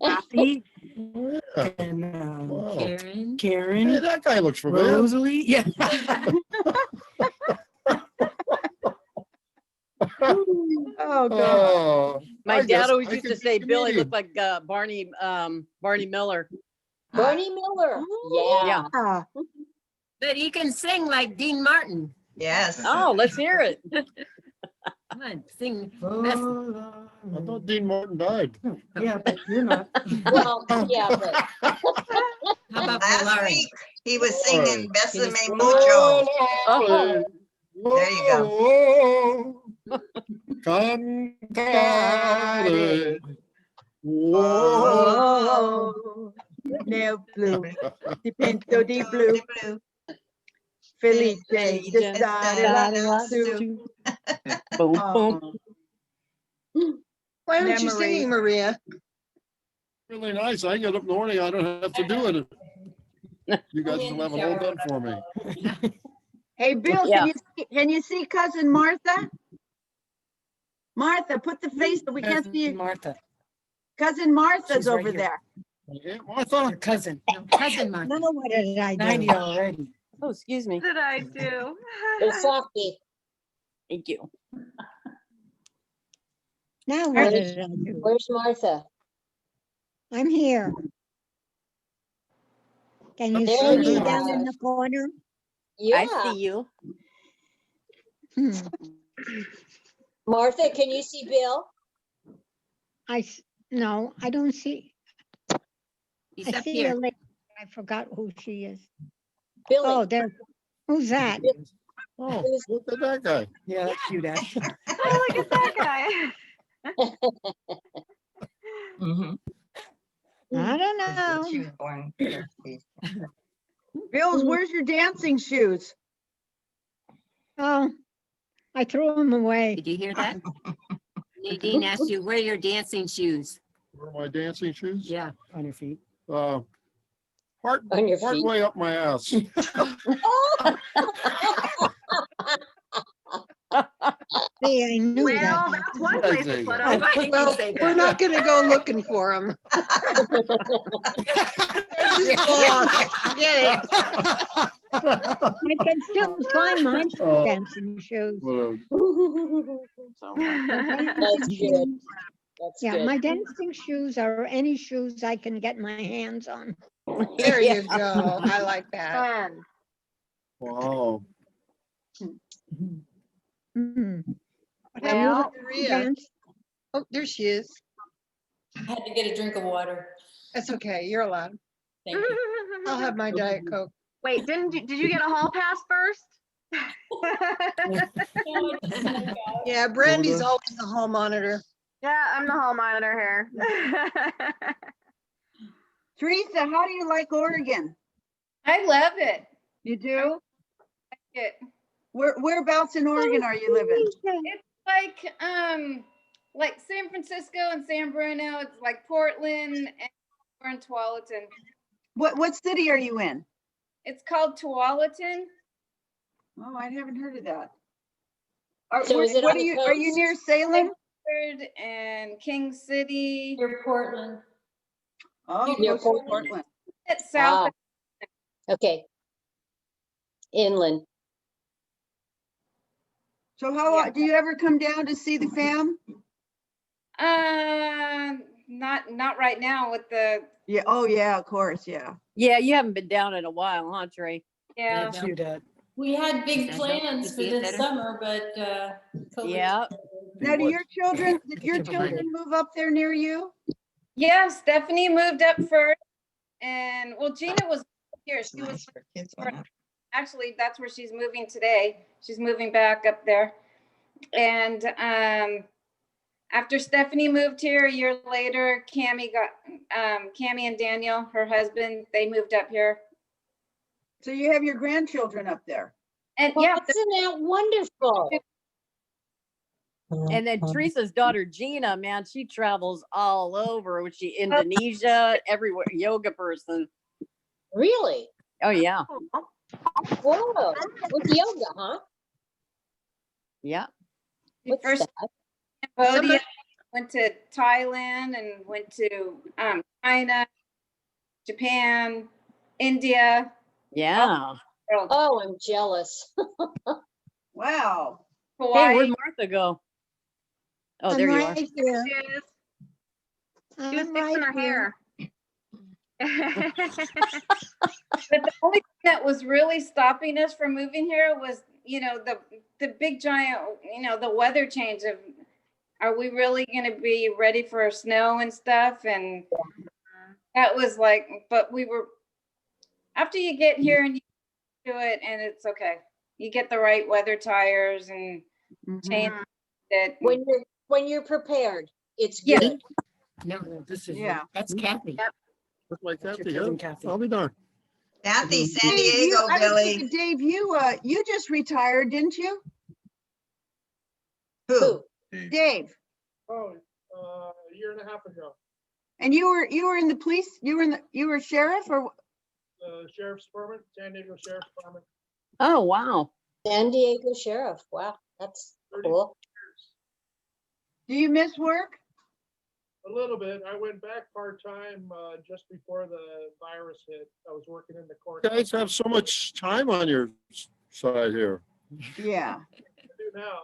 Kathy Yeah. and Wow. Karen. Hey, that guy looks familiar. Rosalie. Yeah. Oh, God. Oh, My I dad guess always I used could to say be Billy comedian. looked like Barney Miller. Bernie Miller. Yeah. Yeah. But he can sing like Dean Martin. Yes. Oh, let's hear it. Come on, sing. I thought Dean Martin died. Yeah, but you're not. Well, yeah, but How about Last Valari? week, he was singing Can Besame you sing? Mucho. Oh. There you go. Cantare. Oh, nel blu, di pinto di blu, felice di stare lassù. Boom, Oh, boom. Why aren't you Memories. singing, Maria? Really nice. I get up in the morning. I don't have to do it. You guys will have it all done for me. Hey, Bill, Yeah. can you see cousin Martha? Martha, put the face, but we can't see you. Martha. Cousin Martha's She's right over here. there. Yeah, Martha. Your cousin. No, cousin Martin. No, what did I do? 90 already. Oh, excuse me. What did I do? it's softy. Thank you. Now what did I do? Where's Martha? I'm here. Can you There see you me down in are. the corner? I Yeah. see you. Hmm. Martha, can you see Bill? No, I don't see. He's I up see here. a lady. I forgot who she is. Billy. Oh, there. Who's that? Oh, look at that guy. Yeah, that's cute, actually. Oh, look at that guy. I don't know. She was born. Bills, where's your dancing shoes? Oh, I threw them away. Did you hear that? Nadine asked you, where are your dancing shoes? Where are my dancing shoes? Yeah. On your feet. Part On your feet. way up my ass. See, I knew Well, that. that's one place to put I them. thought you'd Well, say we're that. not gonna go looking for them. Forget it. I can still find my Oh. dancing shoes. Whatever. My That's dancing good. shoes- That's Yeah, good. my dancing shoes are any shoes I can get my hands on. There Yeah. you go. I like that. Fun. Wow. Mhm. What happened Well, to Maria? Dance. Oh, there she is. I had to get a drink of water. That's okay. You're allowed. Thank you. I'll have my Diet Coke. Wait, did you get a hall pass first? Yeah, Brandy's always the hall monitor. Yeah, I'm the hall monitor here. Teresa, how do you like Oregon? I love it. You do? It- Whereabouts in Oregon are you living? It's like San Francisco and San Bruno. It's like Portland, and we're in Tualatin. What city are you in? It's called Tualatin. Oh, I haven't heard of that. So is it what on are the you? Are you coast? near Salem? And King City. Near Portland. Oh, Near close to Portland. Portland. It's south. Okay. Inland. So how Yeah. do you ever come down to see the fam? Not right now with the, Yeah. Oh, yeah. Of course. Yeah. Yeah, you haven't been down in a while, huh, Trey? yeah. That's you, Dad. We had big Is that plans better? for Is it this better? summer, but COVID. Yeah. Now, do what? your children? Did your Get you behind children move up there near you? Yeah, Stephanie moved up first, and well, Gina was here. She was actually, that's where she's moving today. She's moving back up there. And after Stephanie moved here a year later, Cammie and Daniel, her husband, they moved up here. So you have your grandchildren up there. And Well, yeah, isn't that wonderful? And then Teresa's daughter Gina, man, she travels all over. She Indonesia, everywhere. Yoga person. Really? Oh yeah, Whoa. With yoga, huh? yeah. she What's first that? Cambodia, went to Thailand, and went to China, Japan, India. Yeah. World. Oh, I'm jealous. Wow. Hawaii. Hey, where'd Martha go? Oh, I'm there you are. right here. She is. She was I'm fixing right her here. hair. But the only thing that was really stopping us from moving here was, the big giant, the weather change of, are we really going to be ready for snow and stuff? And that was like, but we were, after you get here and you do it, and it's okay. You get the right weather tires and change it. When you're prepared, it's Yeah. good. No, this is, Yeah. that's Kathy. Look like That's Kathy, your cousin huh? Kathy. I'll be darned. Kathy, San Dave, Diego, I was Billy. thinking, Dave, you just retired, didn't you? Who? Dave. Oh, a year and a half ago, And you were in the police, you were sheriff or? Sheriff's Department, San Diego Sheriff's Department. Oh wow. San Diego Sheriff. Wow, that's cool. Do you miss work? A little bit. I went back part-time just before the virus hit. I was working in the court. You guys have so much time on your side here. Yeah. I do now.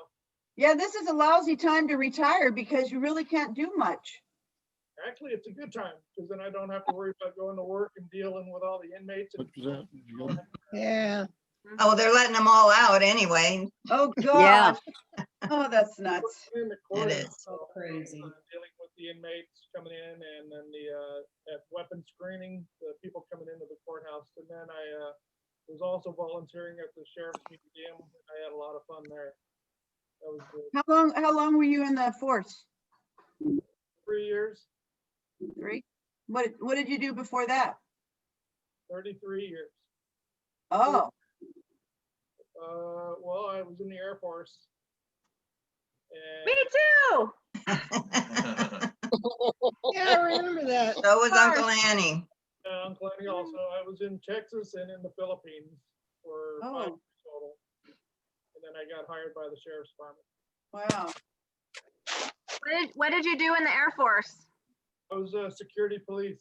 Yeah, this is a lousy time to retire because you really can't do much. Actually, it's a good time because then I don't have to worry about going to work and dealing with all the inmates. Yeah. Oh, they're letting them all out anyway. Oh, Yeah. gosh. Oh, that's nuts. In the It court, is. so, Crazy. dealing with the inmates coming in, and then the at weapon screening, the people coming into the courthouse, and then I was also volunteering at the sheriff's museum. I had a lot of fun there. That was good. How long were you in the force? 3 years, 3? What did you do before that? 33 years. Oh, Well, I was in the Air Force. Me And too. Yeah, I remember that. So was Uncle Annie. Uncle Annie also. I was in Texas and in the Philippines for 5 years total. And then I got hired by the sheriff's department. wow. What did you do in the Air Force? I was security police.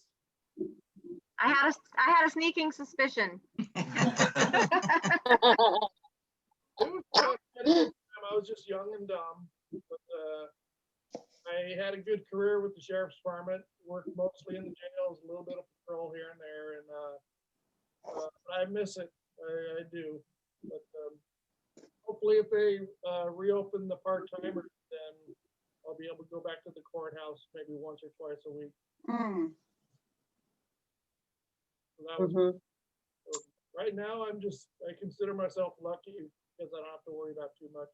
I had a sneaking suspicion. I was just young and dumb, but I had a good career with the sheriff's department. Worked mostly in the jails, a little bit of patrol here and there, and I miss it. I do. But hopefully, if they reopen the part-timers, then I'll be able to go back to the courthouse maybe once or twice a week. Mm. So that was so right now. I consider myself lucky because I don't have to worry about too much.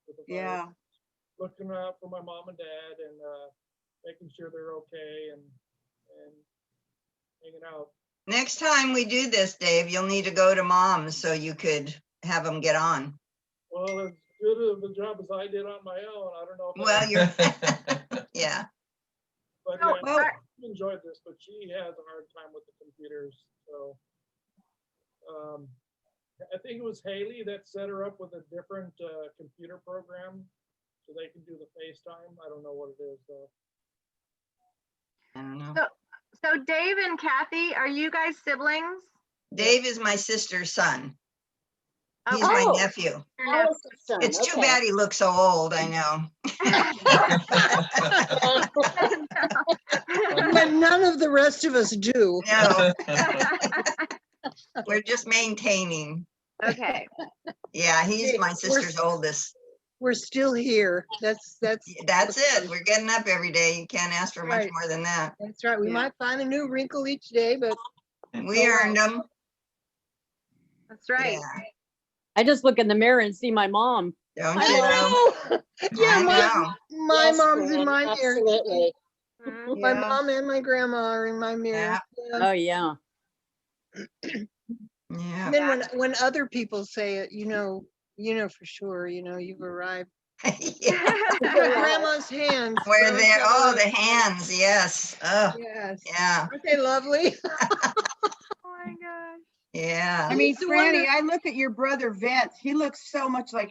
With the Yeah. virus. Looking out for my mom and dad and making sure they're okay and hanging out. Next time we do this, Dave, you'll need to go to Mom's so you could have them get on. Well, as good of a job as I did on my own, I don't know. If Well, you're, yeah. But Oh, yeah, I enjoyed this, but she has a hard time with the computers. So I think it was Haley that set her up with a different computer program so they can do the FaceTime. I don't know what it is though. I don't know. So Dave and Kathy, are you guys siblings? Dave is my sister's son. He's Okay. my nephew. It's too bad he looks so old, I know. But none of the rest of us do. No. We're just maintaining. Okay. Yeah, he's my sister's oldest. We're still here. That's it. We're getting up every day. You can't ask for much Right. more than that. That's right. We might find a new wrinkle each day, but We earned them. That's right. Yeah. I just look in the mirror and see my mom. Don't I you know? know. Yeah, I know. my Yes, mom's in Fran, my mirror. absolutely. Mhm. My Yeah. mom and my grandma are in my mirror. Yeah. Oh, yeah. Yeah. And then when other people say it, you know for sure, you've arrived. Yeah. Grandma's hands. Where Grandma's they're, got oh, a- the hands, yes. Oh, Yes. yeah, Aren't they lovely? Oh my gosh. yeah. I mean, used to wonder- Franny, I look at your brother Vince. He looks so much like